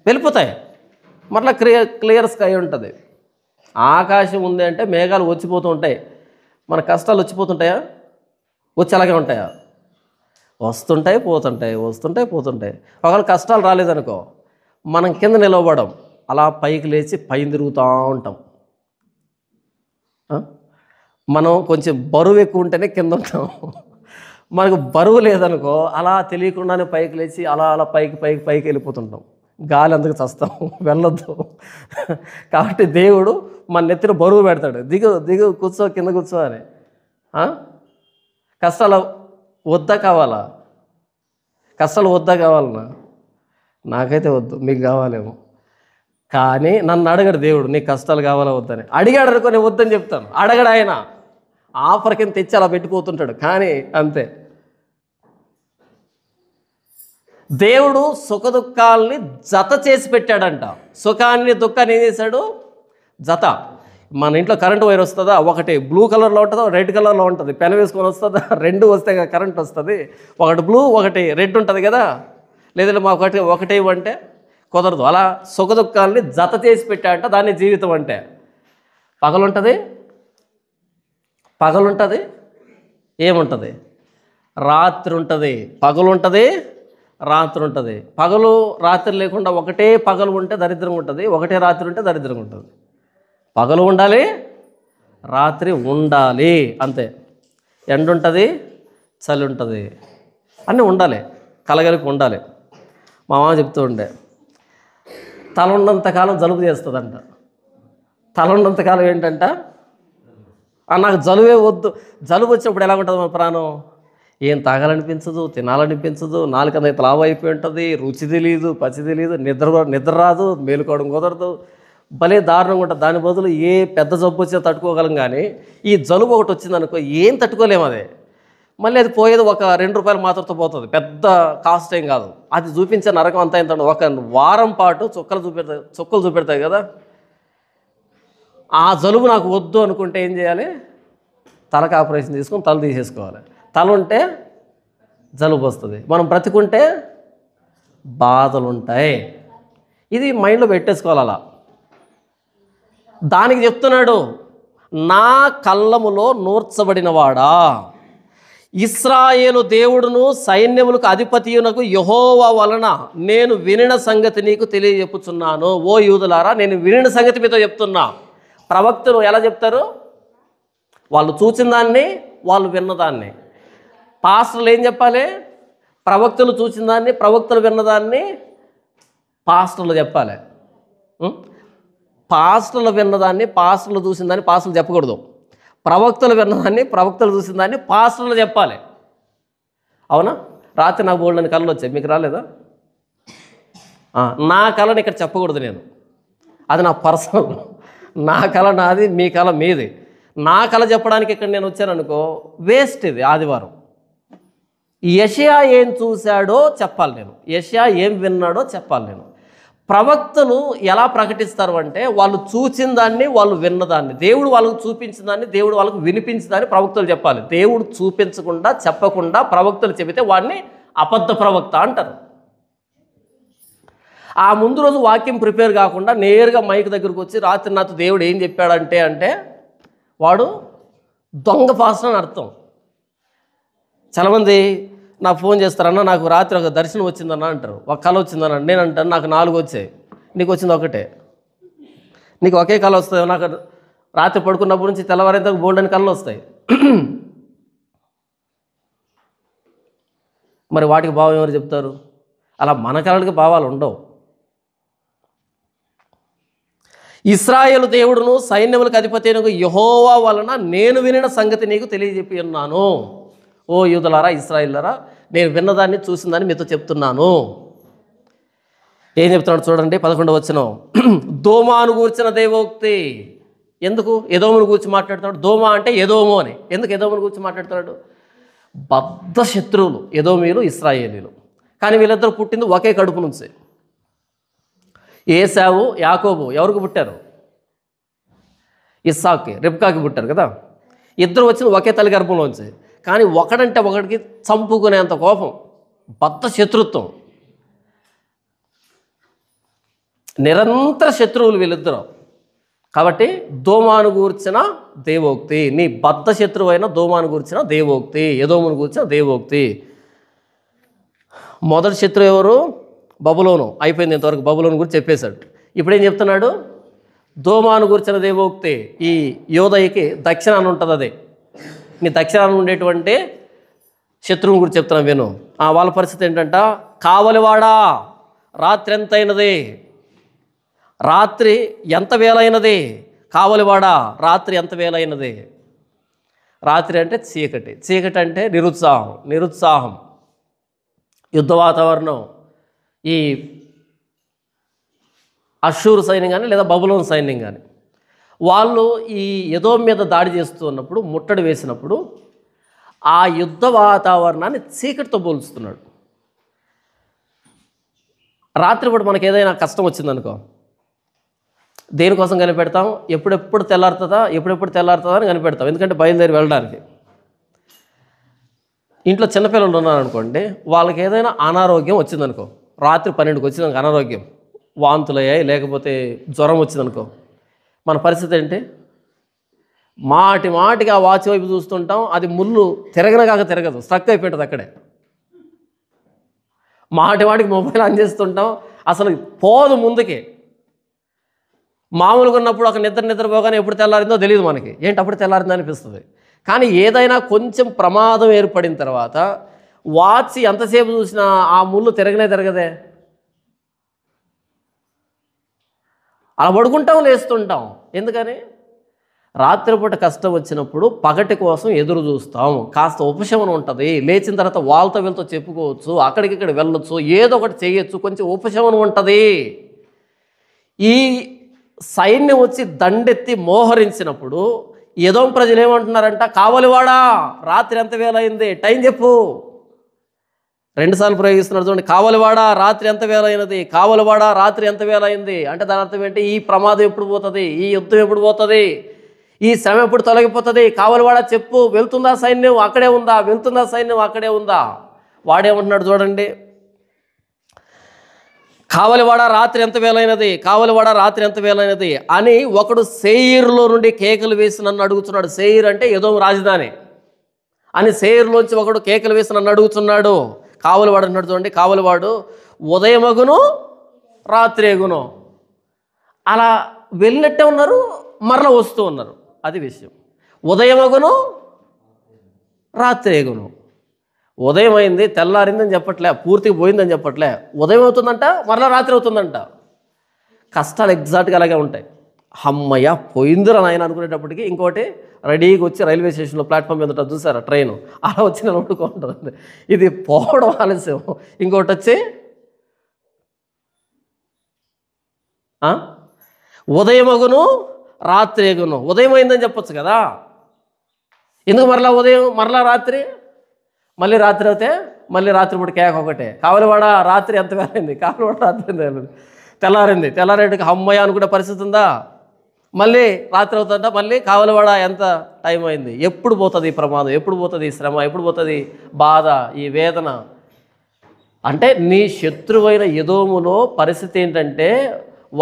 వెళ్ళిపోతాయి. మరలా క్లియర్ స్కై ఉంటుంది. ఆకాశం ఉంది అంటే మేఘాలు వచ్చిపోతూ ఉంటాయి. మన కష్టాలు వచ్చిపోతుంటాయా? వచ్చి అలాగే ఉంటాయా? వస్తుంటాయి, పోతుంటాయి, వస్తుంటాయి, పోతుంటాయి. ఒకవేళ కష్టాలు రాలేదనుకో, మనం కింద నిలవబడం, అలా పైకి లేచి పైన తిరుగుతూ ఉంటాం. మనం కొంచెం బరువు ఎక్కువ ఉంటేనే కింద ఉంటాం. మనకు బరువు లేదనుకో, అలా తెలియకుండానే పైకి లేచి అలా అలా పైకి వెళ్ళిపోతుంటాం. గాలి అందుకు చస్తాం, వెళ్ళొద్దు. కాబట్టి దేవుడు మన నెత్తిన బరువు పెడతాడు, దిగు కూర్చో, కింద కూర్చో అని. కష్టాలు వద్దా కావాలా? కష్టాలు వద్దా కావాలన్నా? నాకైతే వద్దు, మీకు కావాలేమో. కానీ నన్ను అడగడు దేవుడు, నీకు కష్టాలు కావాలా వద్దని. అడిగాడు అనుకో, నేను వద్దని చెప్తాను. అడగడు ఆయన, ఆఫర్ కింద తెచ్చి అలా పెట్టిపోతుంటాడు. కానీ అంతే. దేవుడు సుఖ దుఃఖాలని జత చేసి పెట్టాడంట. సుఖాన్ని దుఃఖాన్ని ఏం చేశాడు? జత. మన ఇంట్లో కరెంటు వైర్ వస్తుందా? ఒకటి బ్లూ కలర్లో ఉంటుందా, రెడ్ కలర్లో ఉంటుంది. పెన్ వేసుకొని వస్తుందా? రెండు వస్తే కరెంట్ వస్తుంది. ఒకటి బ్లూ, ఒకటి రెడ్ ఉంటుంది కదా. లేదంటే మా ఒకటే ఇవ్వంటే కుదరదు. అలా సుఖ దుఃఖాలని జత చేసి పెట్టాడంట. దాన్ని జీవితం అంటే. పగలుంటుంది, పగలుంటుంది, ఏముంటుంది, రాత్రి ఉంటుంది. పగలు ఉంటుంది, రాత్రి ఉంటుంది. పగలు రాత్రి లేకుండా ఒకటే పగలు ఉంటే దరిద్రంగా ఉంటుంది, ఒకటే రాత్రి ఉంటే దరిద్రంగా ఉంటుంది. పగలు ఉండాలి, రాత్రి ఉండాలి, అంతే. ఎండ ఉంటుంది, చలి ఉంటుంది, అన్నీ ఉండాలి, కలగలిపి ఉండాలి. మా మామ చెప్తూ ఉండే, తల ఉన్నంతకాలం జలుబు చేస్తుందంట. తల ఉన్నంతకాలం ఏంటంట, నాకు జలుబే వద్దు. జలుబు వచ్చినప్పుడు ఎలా ఉంటుంది మన ప్రాణం, ఏం తాగాలనిపించదు, తినాలనిపించదు, నాలుకనైతే లావు అయిపోయి ఉంటుంది, రుచి తెలియదు, పచ్చి తెలియదు, నిద్ర రాదు, మేలుకోవడం కుదరదు, భలే దారుణంగా ఉంటుంది. దాని బదులు ఏ పెద్ద జబ్బు వచ్చినా తట్టుకోగలం, కానీ ఈ జలుబు ఒకటి వచ్చిందనుకో ఏం తట్టుకోలేము. అదే మళ్ళీ అది పోయేది ఒక ₹2 మాత్రతో పోతుంది, పెద్ద కాస్ట్ ఏం కాదు. అది చూపించే నరకం అంతా ఎంత, ఒక వారం పాటు చుక్కలు చూపెడతాయి కదా. ఆ జలుబు నాకు వద్దు అనుకుంటే ఏం చేయాలి, తలకు ఆపరేషన్ తీసుకొని తల తీసేసుకోవాలి. తల ఉంటే జలుబు వస్తుంది, మనం బ్రతికుంటే బాధలు ఉంటాయి. ఇది మైండ్లో పెట్టేసుకోవాలి. అలా దానికి చెప్తున్నాడు, నా కళ్ళములో నూర్చబడినవాడా, ఇశ్రాయేలు దేవుడును సైన్యములకు అధిపతియునకు యెహోవా వలన నేను వినిన సంగతి నీకు తెలియజెప్పుచున్నాను. ఓ యూదులారా, నేను వినిన సంగతి మీతో చెప్తున్నా. ప్రవక్తలు ఎలా చెప్తారు, వాళ్ళు చూసిన దాన్ని, వాళ్ళు విన్నదాన్ని. పాస్టర్లు ఏం చెప్పాలి, ప్రవక్తలు చూసిన దాన్ని, ప్రవక్తలు విన్నదాన్ని పాస్టర్లు చెప్పాలి. పాస్టర్లు విన్నదాన్ని, పాస్టర్లు చూసిన దాన్ని పాస్టర్లు చెప్పకూడదు. ప్రవక్తలు విన్నదాన్ని, ప్రవక్తలు చూసిన దాన్ని పాస్టర్లు చెప్పాలి. అవునా? రాత్రి నాకు బోల్డని కళలు వచ్చాయి, మీకు రాలేదా? నా కళని ఇక్కడ చెప్పకూడదు నేను, అది నా పర్సనల్. నా కళ నాది, మీ కళ మీది. నా కళ చెప్పడానికి ఇక్కడ నేను వచ్చాను అనుకో, వేస్ట్. ఇది ఆదివారం. యెషయా ఏం చూశాడో చెప్పాలి నేను, యెషయా ఏం విన్నాడో చెప్పాలి నేను. ప్రవక్తలు ఎలా ప్రకటిస్తారు అంటే, వాళ్ళు చూసిన దాన్ని, వాళ్ళు విన్నదాన్ని, దేవుడు వాళ్ళకు చూపించిన దాన్ని, దేవుడు వాళ్ళకు వినిపించిన దాన్ని ప్రవక్తలు చెప్పాలి. దేవుడు చూపించకుండా, చెప్పకుండా ప్రవక్తలు చెబితే వాడిని అబద్ధ ప్రవక్త అంటారు. ఆ ముందు రోజు వాక్యం ప్రిపేర్ కాకుండా నేరుగా మైక్ దగ్గరకు వచ్చి రాత్రి నాతో దేవుడు ఏం చెప్పాడంటే అంటే వాడు దొంగ పాస్టర్ అని అర్థం. చాలామంది నాకు ఫోన్ చేస్తారన్నా, నాకు రాత్రి ఒక దర్శనం వచ్చిందన్నా అంటారు, ఒక కళ వచ్చిందన్నా. నేను అంటాను, నాకు 4 వచ్చాయి, నీకు వచ్చింది ఒకటే. నీకు ఒకే కళ వస్తుంది, నాకు రాత్రి పడుకున్నప్పటి నుంచి తెల్లవారేంత బోల్డని కళలు వస్తాయి. మరి వాటికి భావం ఎవరు చెప్తారు? అలా మన కళలకి భావాలు ఉండవు. ఇశ్రాయేలు దేవుడును సైన్యములకు అధిపతి అయిన యెహోవా వలన నేను వినిన సంగతి నీకు తెలియజెప్పి ఉన్నాను. ఓ యూదులారా, ఇశ్రాయేలులారా, నేను విన్నదాన్ని, చూసిన దాన్ని మీతో చెప్తున్నాను. ఏం చెప్తున్నాడు చూడండి, 11వ వచనం. దోమాను గూర్చిన దేవోక్తి. ఎందుకు ఎదోమును గూర్చి మాట్లాడుతున్నాడు? దోమా అంటే ఎదోము అని. ఎందుకు ఎదోమును గూర్చి మాట్లాడుతున్నాడు? బద్ధ శత్రువులు ఎదోమీయులు, ఇశ్రాయేలీలు. కానీ వీళ్ళిద్దరూ పుట్టింది ఒకే కడుపు నుంచి. ఏశావు, యాకోబు ఎవరికి పుట్టారు? ఇస్సాక్కి, రిబ్కాకి పుట్టారు కదా. ఇద్దరు వచ్చిన ఒకే తల్లి గర్భంలోంచి. కానీ ఒకడంటే ఒకడికి చంపుకునేంత కోపం, బద్ధ శత్రుత్వం, నిరంతర శత్రువులు వీళ్ళిద్దరు. కాబట్టి దోమాను గూర్చిన దేవోక్తి, నీ బద్ధ శత్రువు అయిన దోమాను గూర్చిన దేవోక్తి, ఎదోమును గూర్చిన దేవోక్తి. మొదటి శత్రువు ఎవరు? బబులోను. అయిపోయింది, ఇంతవరకు బబులోను గురించి చెప్పేశాడు. ఇప్పుడు ఏం చెప్తున్నాడు? దోమాను గురించిన దేవోక్తి. ఈ యోదయకి దక్షిణాన్ని ఉంటుంది, అదే నీ దక్షిణాన్ని ఉండేటువంటి శత్రువుని గురించి చెప్తున్నాను విను. వాళ్ళ పరిస్థితి ఏంటంట, కావలివాడా రాత్రి ఎంతైనది, రాత్రి ఎంత వేలైనది, కావలివాడా రాత్రి ఎంత వేలైనది. రాత్రి అంటే చీకటి, చీకటి అంటే నిరుత్సాహం, యుద్ధ వాతావరణం. ఈ అషూరు సైన్యం కానీ లేదా బబులోన్ సైన్యం కానీ వాళ్ళు ఈ ఎదోం మీద దాడి చేస్తూ ఉన్నప్పుడు, ముట్టడి వేసినప్పుడు ఆ యుద్ధ వాతావరణాన్ని చీకటితో పోల్చుతున్నాడు. రాత్రిపూట మనకు ఏదైనా కష్టం వచ్చిందనుకో, దేనికోసం కనిపెడతాం? ఎప్పుడెప్పుడు తెల్లారుతుందా అని కనిపెడతాం. ఎందుకంటే బయలుదేరి వెళ్ళడానికి. ఇంట్లో చిన్నపిల్లలు ఉన్నారనుకోండి, వాళ్ళకి ఏదైనా అనారోగ్యం వచ్చిందనుకో, రాత్రి 12కి వచ్చిందనుకో అనారోగ్యం, వాంతులు అయ్యాయి, లేకపోతే జ్వరం వచ్చిందనుకో, మన పరిస్థితి ఏంటి? మాటి మాటికి ఆ వాచ్ వైపు చూస్తుంటాం, అది ముళ్ళు తిరగనగాక తిరగదు, స్ట్రక్ అయిపోయింటుంది అక్కడే. మాటి మాటికి మొబైల్ ఆన్ చేస్తుంటాం, అసలు పోదు ముందుకి. మామూలుగా ఉన్నప్పుడు ఒక నిద్రపోగానే ఎప్పుడు తెల్లారిందో తెలియదు మనకి, ఏంటి అప్పుడు తెల్లారిందో అనిపిస్తుంది. కానీ ఏదైనా కొంచెం ప్రమాదం ఏర్పడిన తర్వాత వాచ్ ఎంతసేపు చూసినా ఆ ముళ్ళు తిరగదే. అలా పడుకుంటాం, లేస్తుంటాం. ఎందుకని? రాత్రిపూట కష్టం వచ్చినప్పుడు పగటి కోసం ఎదురు చూస్తాం, కాస్త ఉపశమనం ఉంటుంది. లేచిన తర్వాత వాళ్ళతో వీళ్ళతో చెప్పుకోవచ్చు, అక్కడికిక్కడ వెళ్ళొచ్చు, ఏదో ఒకటి చేయొచ్చు, కొంచెం ఉపశమనం ఉంటుంది. ఈ సైన్యం వచ్చి దండెత్తి మోహరించినప్పుడు ఎదోం ప్రజలు ఏమంటున్నారంట, కావలివాడా రాత్రి ఎంత వేళ అయింది, టైం చెప్పు. 2 సార్లు ప్రయోగిస్తున్నారు చూడండి, కావలివాడా రాత్రి ఎంత వేళ అయినది, కావలివాడా రాత్రి ఎంత వేళ అయింది. అంటే దాని అర్థం ఏంటి? ఈ ప్రమాదం ఎప్పుడు పోతుంది, ఈ యుద్ధం ఎప్పుడు పోతుంది, ఈ శ్రమ ఎప్పుడు తొలగిపోతుంది, కావలివాడా చెప్పు. వెళ్తుందా సైన్యం అక్కడే ఉందా, వెళ్తుందా సైన్యం అక్కడే ఉందా. వాడేమంటున్నాడు చూడండి, కావలివాడ రాత్రి ఎంత వేలైనది, కావలివాడ రాత్రి ఎంత వేలైనది అని ఒకడు సేయీరులో నుండి కేకలు వేసి నన్ను అడుగుతున్నాడు. సేయీర్ అంటే ఎదోము రాజధాని అని సేయీరులోంచి ఒకడు కేకలు వేసి నన్ను అడుగుతున్నాడు. కావలివాడు అంటున్నాడు చూడండి, కావలివాడు ఉదయమగును రాత్రి ఎగును, అలా వెళ్ళినట్టే ఉన్నారు, మరలా వస్తూ ఉన్నారు. అది విషయం. ఉదయమగును రాత్రి ఎగును. ఉదయం అయింది, తెల్లారిందని చెప్పట్లే, పూర్తిగా పోయిందని చెప్పట్లే. ఉదయం అవుతుందంట, మరలా రాత్రి అవుతుందంట. కష్టాలు ఎగ్జాక్ట్గా అలాగే ఉంటాయి. అమ్మయ్య పోయిందిరా నాయన అనుకునేటప్పటికి ఇంకోటి రెడీగా వచ్చి రైల్వే స్టేషన్లో ప్లాట్ఫామ్ మీద చూసారా ట్రైను, అలా వచ్చి నిలబడుకుంటుంది. ఇది పోవడం ఆలస్యం. ఇంకోటి వచ్చి ఉదయమగును రాత్రి ఎగును. ఉదయం అయిందని చెప్పొచ్చు కదా, ఎందుకు మరలా ఉదయం మరలా రాత్రి, మళ్ళీ రాత్రి అయితే మళ్ళీ రాత్రిపూట కేక ఒకటే, కావలివాడ రాత్రి ఎంత వేలైంది, కావలివాడ రాత్రి ఎంత వేలైంది. తెల్లారేటికి అమ్మయ్య అనుకునే పరిస్థితి ఉందా. మళ్ళీ రాత్రి అవుతుందా, మళ్ళీ కావలివాడ ఎంత టైం అయింది. ఎప్పుడు పోతుంది ఈ ప్రమాదం, ఎప్పుడు పోతుంది ఈ శ్రమ, ఎప్పుడు పోతుంది బాధ, ఈ వేదన. అంటే నీ శత్రువైన ఎదోములో పరిస్థితి ఏంటంటే,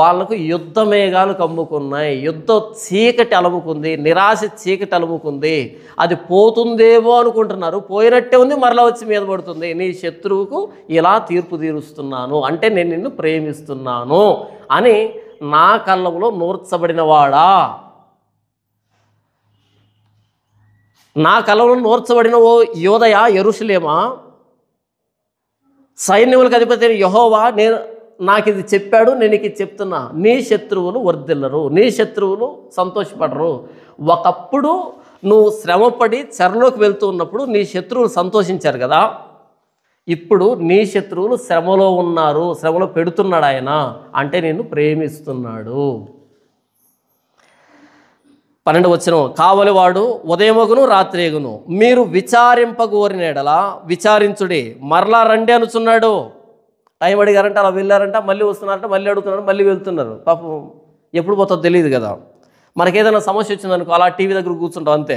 వాళ్ళకు యుద్ధ మేఘాలు కమ్ముకున్నాయి, యుద్ధ చీకటి అలుముకుంది, నిరాశ చీకటి అలుముకుంది. అది పోతుందేమో అనుకుంటున్నారు, పోయినట్టే ఉంది, మరలా వచ్చి మీద పడుతుంది. నీ శత్రువుకు ఇలా తీర్పు తీరుస్తున్నాను, అంటే నేను నిన్ను ప్రేమిస్తున్నాను అని నా కళ్ళంలో నూర్చబడినవాడా, నా కళ్ళంలో నూర్చబడిన ఓ యోదయ యెరూషలేమా, సైన్యములకు అధిపతి యెహోవా నాకు ఇది చెప్పాడు, నేను ఇది చెప్తున్నా. నీ శత్రువులు వర్ధిల్లరు, నీ శత్రువులు సంతోషపడరు. ఒకప్పుడు నువ్వు శ్రమపడి చెరలోకి వెళ్తూ ఉన్నప్పుడు నీ శత్రువులు సంతోషించారు కదా, ఇప్పుడు నీ శత్రువులు శ్రమలో ఉన్నారు, శ్రమలో పెడుతున్నాడు ఆయన, అంటే నిన్ను ప్రేమిస్తున్నాడు. 12వ వచనం, కావలివాడు ఉదయమగును రాత్రి ఎగును, మీరు విచారింపగోరిన ఎడల విచారించుడి, మరలా రండి అనుచున్నాడు. టైం అడిగారంటే అలా వెళ్ళారంట, మళ్ళీ వస్తున్నారంట, మళ్ళీ అడుగుతున్నారు, మళ్ళీ వెళ్తున్నారు. పాపం ఎప్పుడు పోతుందో తెలియదు కదా. మనకేదైనా సమస్య వచ్చిందనుకో అలా టీవీ దగ్గర కూర్చుంటాం అంతే.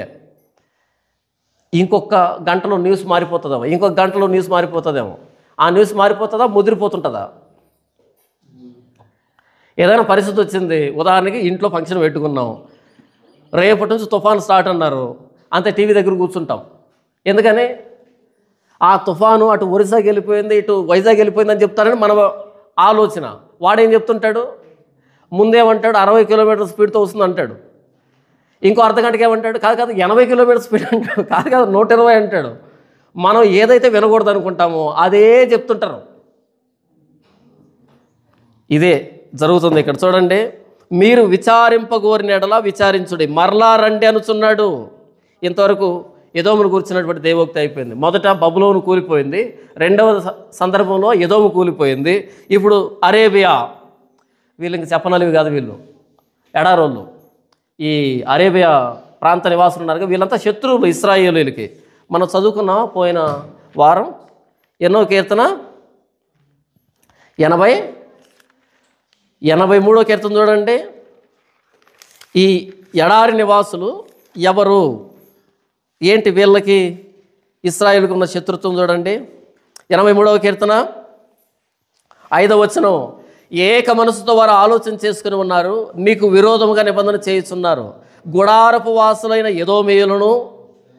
ఇంకొక గంటలో న్యూస్ మారిపోతుందేమో, ఇంకొక గంటలో న్యూస్ మారిపోతుందేమో. ఆ న్యూస్ మారిపోతుందా, ముదిరిపోతుంటుందా. ఏదైనా పరిస్థితి వచ్చింది, ఉదాహరణకి ఇంట్లో ఫంక్షన్ పెట్టుకున్నాం, రేపటి నుంచి తుఫాను స్టార్ట్ అన్నారు, అంతే టీవీ దగ్గర కూర్చుంటాం. ఎందుకని? ఆ తుఫాను అటు ఒరిస్సాకి వెళ్ళిపోయింది, ఇటు వైజాగ్ వెళ్ళిపోయిందని చెప్తారని మన ఆలోచన. వాడేం చెప్తుంటాడు, ముందేమంటాడు 60 కిలోమీటర్ల స్పీడ్తో వస్తుంది అంటాడు. ఇంకో అర్ధగంటకి ఏమంటాడు, కాదు 80 కిలోమీటర్ స్పీడ్ అంటాడు, కాదు 120 అంటాడు. మనం ఏదైతే వినకూడదు అనుకుంటామో అదే చెప్తుంటారు. ఇదే జరుగుతుంది ఇక్కడ. చూడండి, మీరు విచారింపగోరిన ఎడల విచారించుడి, మరలా రండి అనుచున్నాడు. ఇంతవరకు ఎదోమును కూర్చున్నటువంటి దేవోక్తి అయిపోయింది. మొదట బబులోను కూలిపోయింది, రెండవ సందర్భంలో ఎదోము కూలిపోయింది, ఇప్పుడు అరేబియా. వీళ్ళు ఇంక చెప్పనలివి కాదు, వీళ్ళు ఎడారోళ్ళు. ఈ అరేబియా ప్రాంత నివాసులు ఉన్నారు, వీళ్ళంతా శత్రువులు ఇశ్రాయేలీయులకి. మనం చదువుకున్న పోయిన వారం ఎన్నో కీర్తన 83వ కీర్తన చూడండి. ఈ ఎడారి నివాసులు ఎవరు, ఏంటి వీళ్ళకి ఇశ్రాయేలుకు ఉన్న శత్రుత్వం చూడండి. 83వ కీర్తన 5వ వచనం, ఏక మనసుతో వారు ఆలోచన చేసుకుని ఉన్నారు, నీకు విరోధముగా నిబంధన చేయుచున్నారు, గుడారపు వాసులైన ఎదోమీయులను,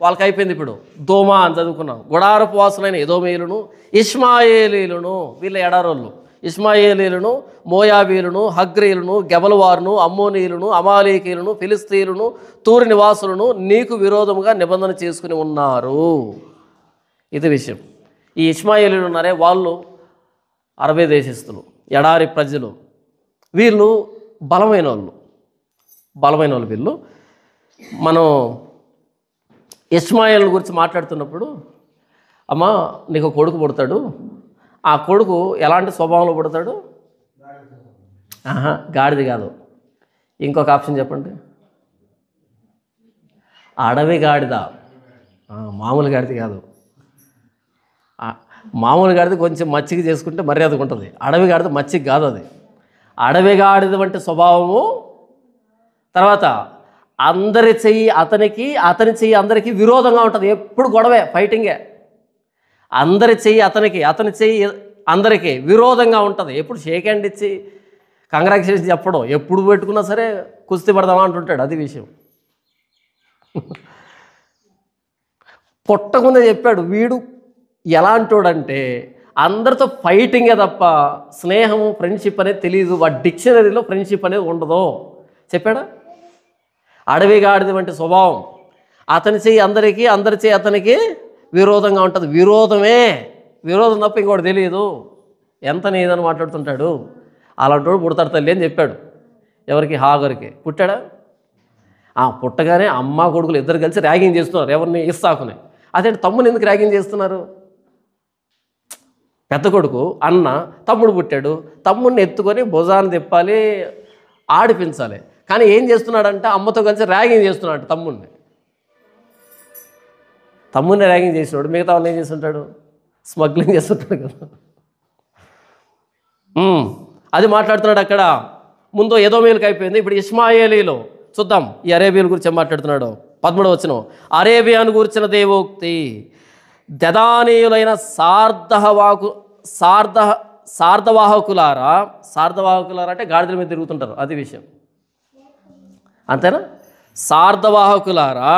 వాళ్ళకి అయిపోయింది ఇప్పుడు దోమా అని చదువుకున్నాం. గుడారపు వాసులైన ఎదోమీయులను, ఇష్మాయేలీలను, వీళ్ళ ఎడారోళ్ళు, ఇష్మాయేలీలను, మోయాబీలను, హగ్రీలను, గెబలవారును, అమ్మోనీయులను, అమాలేకీయులను, ఫిలిస్తీయులను, తూరు నివాసులను నీకు విరోధముగా నిబంధన చేసుకుని ఉన్నారు. ఇది విషయం. ఈ ఇష్మాయేలీలు ఉన్నారే, వాళ్ళు అరబీ దేశస్తులు, ఎడారి ప్రజలు. వీళ్ళు బలమైన వాళ్ళు వీళ్ళు. మనం ఇష్మాయేల్ గురించి మాట్లాడుతున్నప్పుడు, అమ్మ నీకు కొడుకు పుడతాడు, ఆ కొడుకు ఎలాంటి స్వభావంలో పుడతాడు? గాడిద కాదు, ఇంకొక ఆప్షన్ చెప్పండి. అడవి గాడిద. మామూలు గాడిద కాదు. మామూలు గాడిద కొంచెం మచ్చిక చేసుకుంటే మర్యాదగా ఉంటుంది. అడవి గాడిద మచ్చిక కాదు. అది అడవి గాడిద వంటి స్వభావము. తర్వాత అందరి చెయ్యి అతనికి, అతని చెయ్యి అందరికీ విరోధంగా ఉంటుంది. ఎప్పుడు గొడవే, ఫైటింగే. అందరి చెయ్యి అతనికి, అతని చెయ్యి అందరికీ విరోధంగా ఉంటుంది. ఎప్పుడు షేక్ హ్యాండ్ ఇచ్చి కంగ్రాచులేషన్ చెప్పడం, ఎప్పుడు పెట్టుకున్నా సరే కుస్తీ పడదామా అంటుంటాడు. అది విషయం. పుట్టకుండా చెప్పాడు వీడు ఎలాంటోడంటే అందరితో ఫైటింగే తప్ప స్నేహము, ఫ్రెండ్షిప్ అనేది తెలియదు. వాడి డిక్షనరీలో ఫ్రెండ్షిప్ అనేది ఉండదు చెప్పాడా. అడవి గాడిద వంటి స్వభావం, అతని చెయ్యి అందరికీ, అందరి చెయ్యి అతనికి విరోధంగా ఉంటుంది. విరోధం తప్ప ఇంకోటి తెలియదు. ఎంత నీదని మాట్లాడుతుంటాడు. అలాంటి వాడు పుడతాడు తల్లి అని చెప్పాడు. ఎవరికి? హాగర్కి. పుట్టాడా? పుట్టగానే అమ్మ కొడుకులు ఇద్దరు కలిసి ర్యాగింగ్ చేస్తున్నారు. ఎవరిని? ఇస్సాకుని. అదే తమ్ముని ఎందుకు ర్యాగింగ్ చేస్తున్నారు? పెద్ద కొడుకు అన్న, తమ్ముడు పుట్టాడు, తమ్ముడిని ఎత్తుకొని భుజాన్ని తిప్పాలి, ఆడిపించాలి. కానీ ఏం చేస్తున్నాడంటే అమ్మతో కలిసి ర్యాగింగ్ చేస్తున్నాడు తమ్ముడిని ర్యాగింగ్ చేసినాడు. మిగతా వాళ్ళు ఏం చేస్తుంటాడు? స్మగ్లింగ్ చేస్తుంటాడు కదా. అది మాట్లాడుతున్నాడు అక్కడ. ముందు ఎదోమీయులకు అయిపోయింది, ఇప్పుడు ఇష్మాయేలీలో చూద్దాం. ఈ అరేబియాల గురించి ఏం మాట్లాడుతున్నాడు? 13వ వచనం. అరేబియాను గురించిన దేవోక్తి. దదానీయులైన సార్ధవాహకులారా అంటే గాడిదల మీద తిరుగుతుంటారు. అది విషయం. అంతేనా? సార్ధవాహకులారా,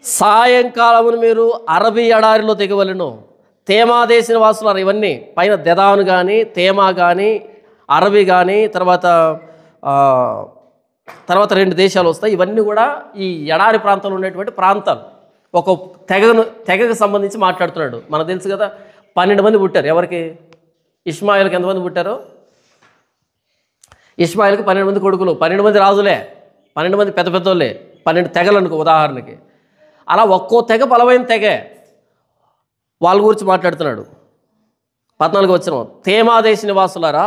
సాయంకాలమును మీరు అరబీ ఎడారిలో దిగవలెను. తేమా దేశ వాసులారా, ఇవన్నీ పైన దెదాను కానీ, తేమా కానీ, అరబీ కానీ, తర్వాత 2 దేశాలు వస్తాయి. ఇవన్నీ కూడా ఈ ఎడారి ప్రాంతంలో ఉండేటువంటి ప్రాంతాలు. ఒక తెగకు సంబంధించి మాట్లాడుతున్నాడు. మనకు తెలుసు కదా, 12 మంది పుట్టారు. ఎవరికి? ఇష్మాయిల్కి ఎంతమంది పుట్టారు? ఇష్మాయిల్కి 12 మంది కొడుకులు, 12 మంది రాజులే, 12 మంది పెద్ద పెద్దోళ్ళే, 12 తెగలు అనుకో ఉదాహరణకి. అలా ఒక్కో తెగ బలమైన తెగే. వాళ్ళ గురించి మాట్లాడుతున్నాడు. 14వ వచనం. తేమా దేశ నివాసులారా,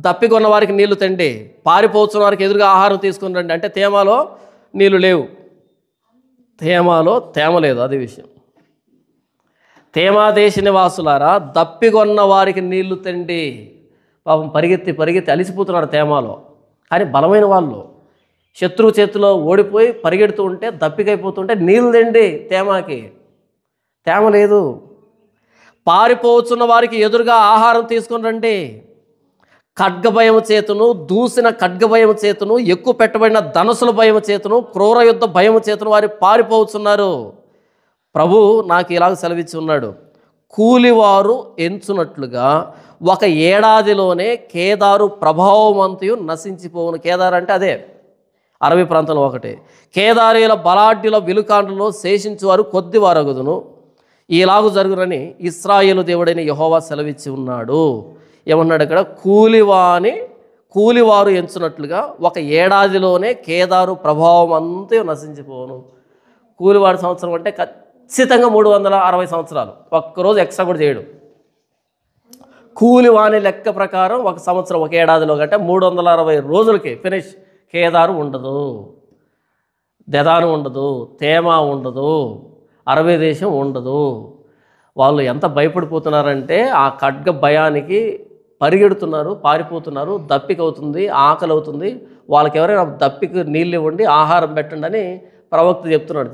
దప్పికొన్న వారికి నీళ్లు తండి, పారిపోతున్న వారికి ఎదురుగా ఆహారం తీసుకుని రండి. అంటే తేమాలో నీళ్లు లేవు, తేమాలో తేమ లేదు. అది విషయం. తేమా దేశ నివాసులారా, దప్పికొన్న వారికి నీళ్లు తండి. పాపం పరిగెత్తి అలిసిపోతున్నారు తేమాలో. కానీ బలమైన వాళ్ళు శత్రువు చేతిలో ఓడిపోయి పరిగెడుతూ ఉంటే, దప్పికైపోతుంటే నీళ్ళు తండి. తేమాకి తేమ లేదు. పారిపోతున్న వారికి ఎదురుగా ఆహారం తీసుకుని రండి. ఖడ్గభయము చేతును, దూసిన ఖడ్గభయము చేతును, ఎక్కువ పెట్టబడిన ధనుసుల భయము చేతును, క్రూర యుద్ధ భయము చేతును వారు పారిపోతున్నారు. ప్రభు నాకు ఇలాగ సెలవిచ్చి ఉన్నాడు. కూలివారు ఎంచునట్లుగా ఒక ఏడాదిలోనే కేదారు ప్రభావమంతయు నశించిపోవును. కేదారు అంటే అదే అరబీ ప్రాంతంలో ఒకటి. కేదారీల బలాఢ్యుల విలుకాండ్లలో శేషించువారు కొద్దివారగుదును. ఇలాగు జరుగునని ఇశ్రాయేలు దేవుడైన యెహోవా సెలవిచ్చి ఉన్నాడు. ఏమన్నాడు ఇక్కడ? కూలివారు ఎంచునట్లుగా ఒక ఏడాదిలోనే కేదారు ప్రభావం అంతా నశించిపోను. కూలివాడి సంవత్సరం అంటే ఖచ్చితంగా 360 సంవత్సరాలు. ఒక్కరోజు ఎక్స్ట్రా కూడా చేయడు. కూలివాని లెక్క ప్రకారం ఒక సంవత్సరం, ఒక ఏడాదిలో కంటే 360 రోజులకి ఫినిష్. కేదారు ఉండదు, దెదాను ఉండదు, తేమా ఉండదు, అరబీ దేశం ఉండదు. వాళ్ళు ఎంత భయపడిపోతున్నారంటే ఆ ఖడ్గ భయానికి పరిగెడుతున్నారు, పారిపోతున్నారు. దప్పిక అవుతుంది, ఆకలి అవుతుంది. వాళ్ళకి ఎవరైనా దప్పికి నీళ్ళు ఇవ్వండి, ఆహారం పెట్టండి అని ప్రవక్త చెప్తున్నాడు.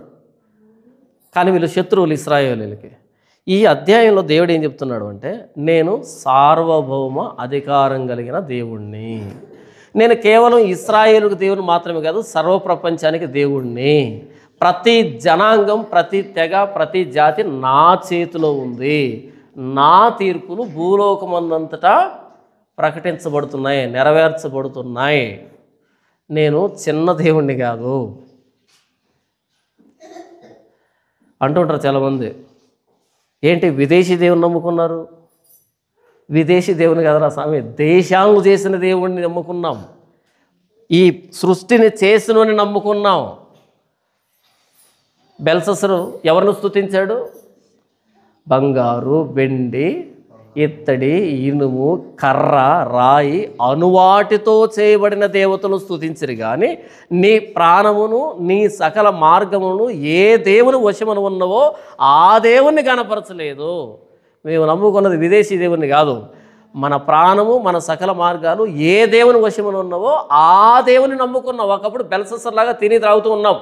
కానీ వీళ్ళు శత్రువులు ఇశ్రాయేలీయులకి. ఈ అధ్యాయంలో దేవుడు ఏం చెప్తున్నాడు అంటే, నేను సార్వభౌమ అధికారం కలిగిన దేవుణ్ణి, నేను కేవలం ఇశ్రాయేలుకు దేవుని మాత్రమే కాదు, సర్వప్రపంచానికి దేవుణ్ణి. ప్రతి జనాంగం, ప్రతి తెగ, ప్రతి జాతి నా చేతిలో ఉంది. నా తీర్పులు భూలోకమందంతటా ప్రకటించబడుతున్నాయి, నెరవేర్చబడుతున్నాయి. నేను చిన్న దేవుణ్ణి కాదు అంటుంటారు చాలామంది. ఏంటి విదేశీ దేవుని నమ్ముకున్నారు? విదేశీ దేవుని కదరా స్వామి, దేశాలను చేసిన దేవుణ్ణి నమ్ముకున్నాం, ఈ సృష్టిని చేసినని నమ్ముకున్నాం. బెల్షస్సరు ఎవరిని స్తుతించాడు? బంగారు, వెండి, ఇత్తడి, ఇనుము, కర్ర, రాయి అనువాటితో చేయబడిన దేవతను స్తుతించరు. కానీ నీ ప్రాణమును, నీ సకల మార్గమును ఏ దేవుని వశమును ఉన్నవో ఆ దేవుణ్ణి కనపరచలేదు. మేము నమ్ముకున్నది విదేశీ దేవుణ్ణి కాదు. మన ప్రాణము, మన సకల మార్గాలు ఏ దేవుని వశమును ఉన్నవో ఆ దేవుని నమ్ముకున్నాం. ఒకప్పుడు బెల్షస్సర్ లాగా తిని త్రాగుతూ ఉన్నాం.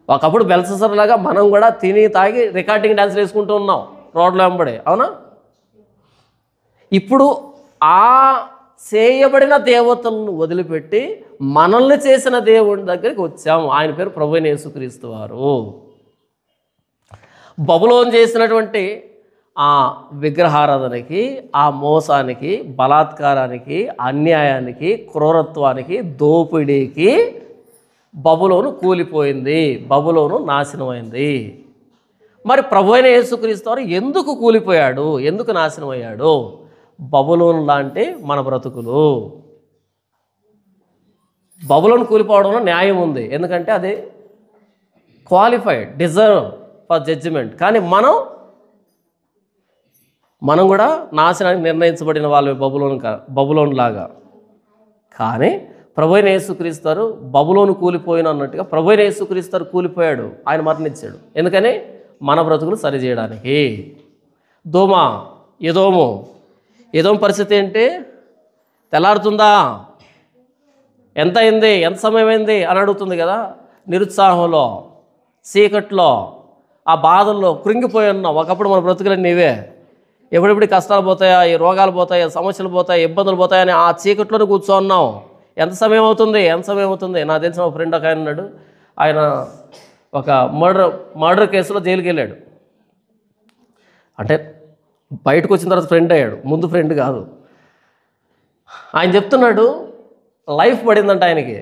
ఒకప్పుడు బెల్షస్సర్ లాగా మనం కూడా తిని తాగి రికార్డింగ్ డ్యాన్స్లు వేసుకుంటూ ఉన్నాం రోడ్ల వెంబడి, అవునా? ఇప్పుడు ఆ చేయబడిన దేవతలను వదిలిపెట్టి మనల్ని చేసిన దేవుని దగ్గరికి వచ్చాము. ఆయన పేరు ప్రభువైన యేసుక్రీస్తు వారు. బబులోను చేసినటువంటి ఆ విగ్రహారాధనకి, ఆ మోసానికి, బలాత్కారానికి, అన్యాయానికి, క్రూరత్వానికి, దోపిడీకి బబులోను కూలిపోయింది, బబులోను నాశనమైంది. మరి ప్రభువైన యేసుక్రీస్తు వారు ఎందుకు కూలిపోయాడు, ఎందుకు నాశనం అయ్యాడు? బబులోను లాంటి మన బ్రతుకులు. బబులోను కూలిపోవడంలో న్యాయం ఉంది, ఎందుకంటే అది క్వాలిఫైడ్, డిజర్వ్ ఫర్ జడ్జిమెంట్. కానీ మనం కూడా నాశనానికి నిర్ణయించబడిన వాళ్ళు బబులోను లాగా. కానీ ప్రభువైన యేసుక్రీస్తు వారు బబులోను కూలిపోయిన అన్నట్టుగా ప్రభువైన యేసుక్రీస్తు వారు కూలిపోయాడు, ఆయన మరణించాడు. ఎందుకని? మన బ్రతుకులు సరిచేయడానికి. ఎదోము పరిస్థితి ఏంటి? తెల్లారుతుందా, ఎంత అయింది, ఎంత సమయం అయింది అని అడుగుతుంది కదా. నిరుత్సాహంలో, చీకట్లో, ఆ బాధల్లో కృంగిపోయి ఉన్నాం. ఒకప్పుడు మన బ్రతుకులన్నీ ఇవే. ఎప్పుడెప్పుడు కష్టాలు పోతాయా, ఈ రోగాలు పోతాయా, సమస్యలు పోతాయి, ఇబ్బందులు పోతాయని ఆ చీకట్లోనే కూర్చోన్నాం. ఎంత సమయం అవుతుంది. నాకు తెలిసిన ఒక ఫ్రెండ్ ఒక ఆయన ఉన్నాడు. ఆయన ఒక మర్డర్ కేసులో జైలుకి వెళ్ళాడు. అంటే బయటకు వచ్చిన తర్వాత ఫ్రెండ్ అయ్యాడు, ముందు ఫ్రెండ్ కాదు. ఆయన చెప్తున్నాడు, లైఫ్ పడిందంట ఆయనకి.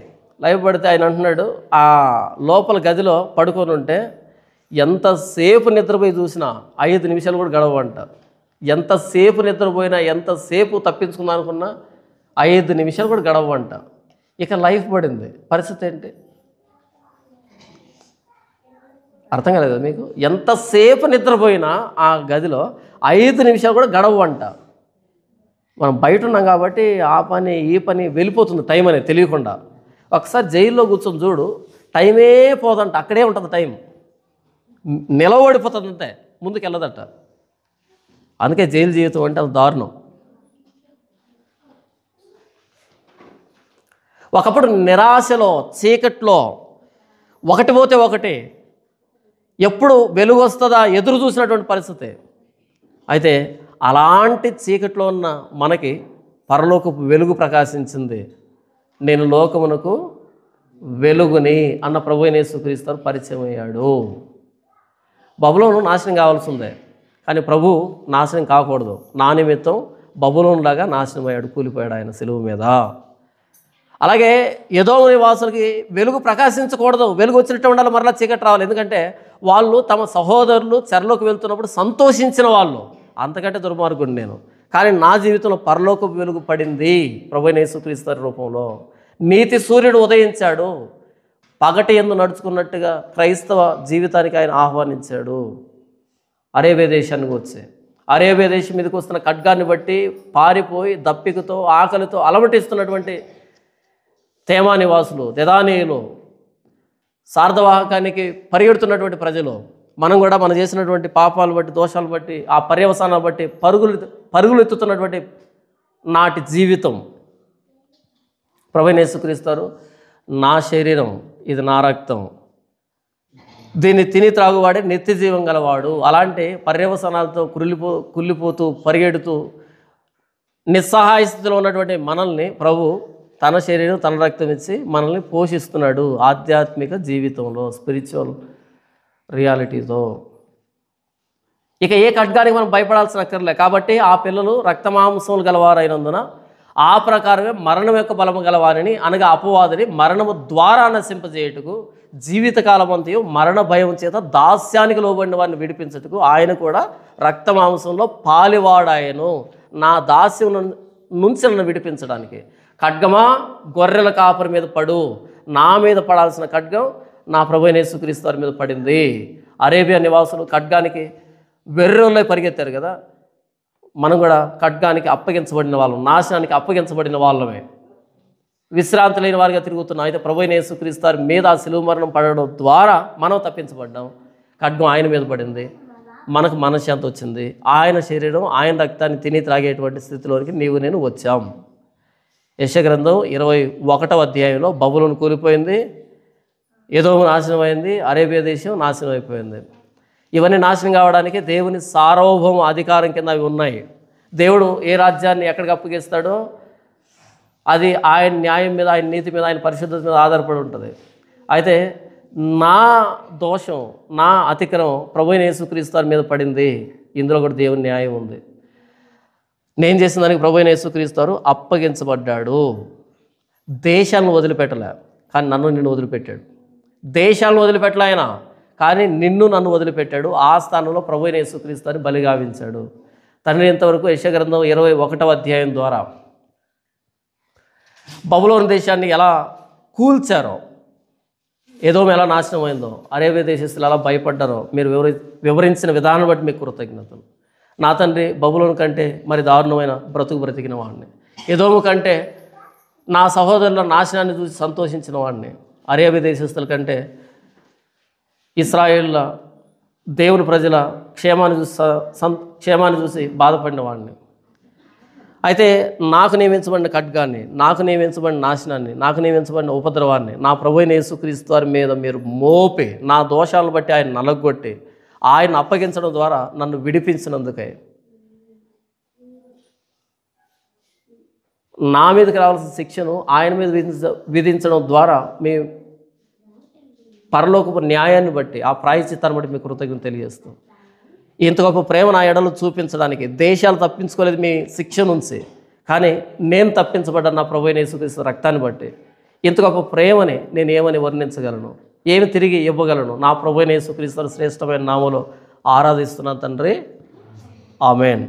లైఫ్ పడితే ఆయన అంటున్నాడు, ఆ లోపల గదిలో పడుకొని ఉంటే ఎంతసేపు నిద్రపోయి చూసినా 5 నిమిషాలు కూడా గడవంట. ఎంతసేపు నిద్రపోయినా, ఎంతసేపు తప్పించుకుందాం అనుకున్నా 5 నిమిషాలు కూడా గడవంట. ఇక లైఫ్ పడింది. పరిస్థితి ఏంటి? అర్థం కాలేదు మీకు? ఎంతసేపు నిద్రపోయినా ఆ గదిలో 5 నిమిషాలు కూడా గడవంట. మనం బయట ఉన్నాం కాబట్టి ఆ పని ఈ పని వెళ్ళిపోతుంది టైం అనేది తెలియకుండా. ఒకసారి జైల్లో కూర్చొని చూడు, టైమే పోదంట, అక్కడే ఉంటుంది టైం, నిలబడిపోతుంది అంతే, ముందుకు వెళ్ళదట. అందుకే జైలు జీవితం అంటే అది దారుణం. ఒకప్పుడు నిరాశలో, చీకట్లో, ఒకటి పోతే ఒకటి, ఎప్పుడు వెలుగు వస్తుందా ఎదురు చూసినటువంటి పరిస్థితి. అయితే అలాంటి చీకట్లో ఉన్న మనకి పరలోకపు వెలుగు ప్రకాశించింది. నేను లోకమునకు వెలుగుని అన్న ప్రభువైన యేసుక్రీస్తు పరిచయం అయ్యాడు. బబులోను నాశనం కావాల్సిందే, కానీ ప్రభు నాశనం కాకూడదు. నా నిమిత్తం బబులోనులాగా నాశనం అయ్యాడు, కూలిపోయాడు ఆయన సిలువ మీద. అలాగే ఎదోము నివాసులకి వెలుగు ప్రకాశించకూడదు, వెలుగు వచ్చినట్టు ఉండాలి, మరలా చీకటి రావాలి. ఎందుకంటే వాళ్ళు తమ సహోదరులు చెరలోకి వెళ్తున్నప్పుడు సంతోషించిన వాళ్ళు. అంతకంటే దుర్మార్గుడు నేను. కానీ నా జీవితంలో పరలోకపు వెలుగు పడింది ప్రభువైన యేసుక్రీస్తు రూపంలో. నీతి సూర్యుడు ఉదయించాడు, పగటి యందు నడుచుకున్నట్టుగా క్రైస్తవ జీవితానికి ఆయన ఆహ్వానించాడు. అరేబియా దేశానికి వచ్చి, అరేబియా దేశం మీదకి వస్తున్న ఖడ్గాన్ని బట్టి పారిపోయి దప్పికతో, ఆకలితో అలమటిస్తున్నటువంటి తేమా నివాసులు, దెదానీయులు, సార్ధవాహకానికి పరిగెడుతున్నటువంటి ప్రజలు, మనం కూడా మనం చేసినటువంటి పాపాలు బట్టి, దోషాలు బట్టి, ఆ పర్యవసానాలు బట్టి పరుగులు ఎత్తుతున్నటువంటి నాటి జీవితం. ప్రభువైన యేసుక్రీస్తు, నా శరీరం ఇది నా రక్తం, దీన్ని తిని త్రాగువాడే నిత్య జీవం గలవాడు. అలాంటి పర్యవసానాలతో కుళ్ళిపోతూ పరిగెడుతూ నిస్సహాయ స్థితిలో ఉన్నటువంటి మనల్ని ప్రభు తన శరీరం తన రక్తం ఇచ్చి మనల్ని పోషిస్తున్నాడు ఆధ్యాత్మిక జీవితంలో, స్పిరిచువల్ రియాలిటీతో. ఇక ఏ ఖడ్గానికి మనం భయపడాల్సిన అక్కర్లే. కాబట్టి ఆ పిల్లలు రక్తమాంసములు గలవారైనందున ఆ ప్రకారమే మరణం యొక్క బలము గలవారిని, అనగా అపవాదిని మరణము ద్వారా నశింపజేయుటకు, జీవితకాలమంతయు మరణ భయం చేత దాస్యానికి లోబడిన వారిని విడిపించుటకు ఆయన కూడా రక్తమాంసంలో పాలివాడాయను, నా దాస్యం నుంచి నన్ను విడిపించడానికి. ఖడ్గమా గొర్రెల కాపరి మీద పడు, నా మీద పడాల్సిన ఖడ్గం నా ప్రభువైన యేసుక్రీస్తు వారి మీద పడింది. అరేబియా నివాసులు ఖడ్గానికి వెర్రోళ్ళై పరిగెత్తారు కదా, మనం కూడా ఖడ్గానికి అప్పగించబడిన వాళ్ళం, నాశనానికి అప్పగించబడిన వాళ్ళమే, విశ్రాంతి లేని వారిగా తిరుగుతున్నాం. అయితే ప్రభువైన యేసుక్రీస్తు వారి మీద ఆ శిలువ మరణం పడడం ద్వారా మనం తప్పించబడ్డాం. ఖడ్గం ఆయన మీద పడింది, మనకు మనశ్శాంతి వచ్చింది. ఆయన శరీరం ఆయన రక్తాన్ని తిని త్రాగేటువంటి స్థితిలోనికి నీవు నేను వచ్చాం. యెషయా గ్రంథం 21వ అధ్యాయంలో బబులోను కూలిపోయింది, ఎదోము నాశనం అయింది, అరేబియా దేశం నాశనం అయిపోయింది. ఇవన్నీ నాశనం కావడానికి దేవుని సార్వభౌమ అధికారం కింద అవి ఉన్నాయి. దేవుడు ఏ రాజ్యాన్ని ఎక్కడికి అప్పగిస్తాడో అది ఆయన న్యాయం మీద, ఆయన నీతి మీద, ఆయన పరిశుద్ధత మీద ఆధారపడి ఉంటుంది. అయితే నా దోషం, నా అతిక్రమం ప్రభువైన యేసుక్రీస్తు వారి మీద పడింది. ఇందులో కూడా దేవుని న్యాయం ఉంది. నేను చేసిన దానికి ప్రభువైన యేసుక్రీస్తు వారు అప్పగించబడ్డాడు. దేశాలను వదిలిపెట్టలే, కానీ నిన్ను వదిలిపెట్టాడు. దేశాలను వదిలిపెట్టలే ఆయన, కానీ నన్ను వదిలిపెట్టాడు. ఆ స్థానంలో ప్రభువైన యేసుక్రీస్తు వారిని బలిగావించాడు. తండ్రి ఇంతవరకు యెషయా గ్రంథం 21వ అధ్యాయం ద్వారా బబులోను దేశాన్ని ఎలా కూల్చారో, ఎదోము ఎలా నాశనం అయిందో, అరేబియా దేశస్తులు ఎలా భయపడ్డారో మీరు వివరించిన విధానం బట్టి మీకు కృతజ్ఞతలు. నా తండ్రి బబులోను కంటే మరి దారుణమైన బ్రతికిన వాడిని, ఎదోము కంటే నా సహోదరుల నాశనాన్ని చూసి సంతోషించిన వాడిని, అరేబియా దేశస్తుల కంటే ఇశ్రాయేళ్ల దేవుని ప్రజల క్షేమాన్ని చూసి బాధపడిన వాడిని. అయితే నాకు నియమించబడిన ఖడ్గాన్ని, నాకు నియమించబడిన నాశనాన్ని, నాకు నియమించబడిన ఉపద్రవాన్ని నా ప్రభువైన యేసుక్రీస్తు వారి మీద మీరు మోపి, నా దోషాలను బట్టి ఆయన నలగొట్టి ఆయన అప్పగించడం ద్వారా నన్ను విడిపించినందుకై, నా మీదకి రావాల్సిన శిక్షను ఆయన మీద విధించడం ద్వారా మీ పరలోకపు న్యాయాన్ని బట్టి, ఆ ప్రాయశ్చిత్తాన్ని బట్టి మీకు కృతజ్ఞత తెలియజేస్తాం. ఇంత గొప్ప ప్రేమ నా ఎడలు చూపించడానికి దేశాలు తప్పించుకోలేదు మీ శిక్ష నుంచి, కానీ నేను తప్పించబడ్డాను నా ప్రభువైన యేసుక్రీస్తు రక్తాన్ని బట్టి. ఇంత గొప్ప ప్రేమని నేను ఏమని వర్ణించగలను, ఏమి తిరిగి ఇవ్వగలను? నా ప్రభువైన యేసుక్రీస్తు శ్రేష్టమైన నామములో ఆరాధిస్తున్నాను తండ్రి. ఆమేన్.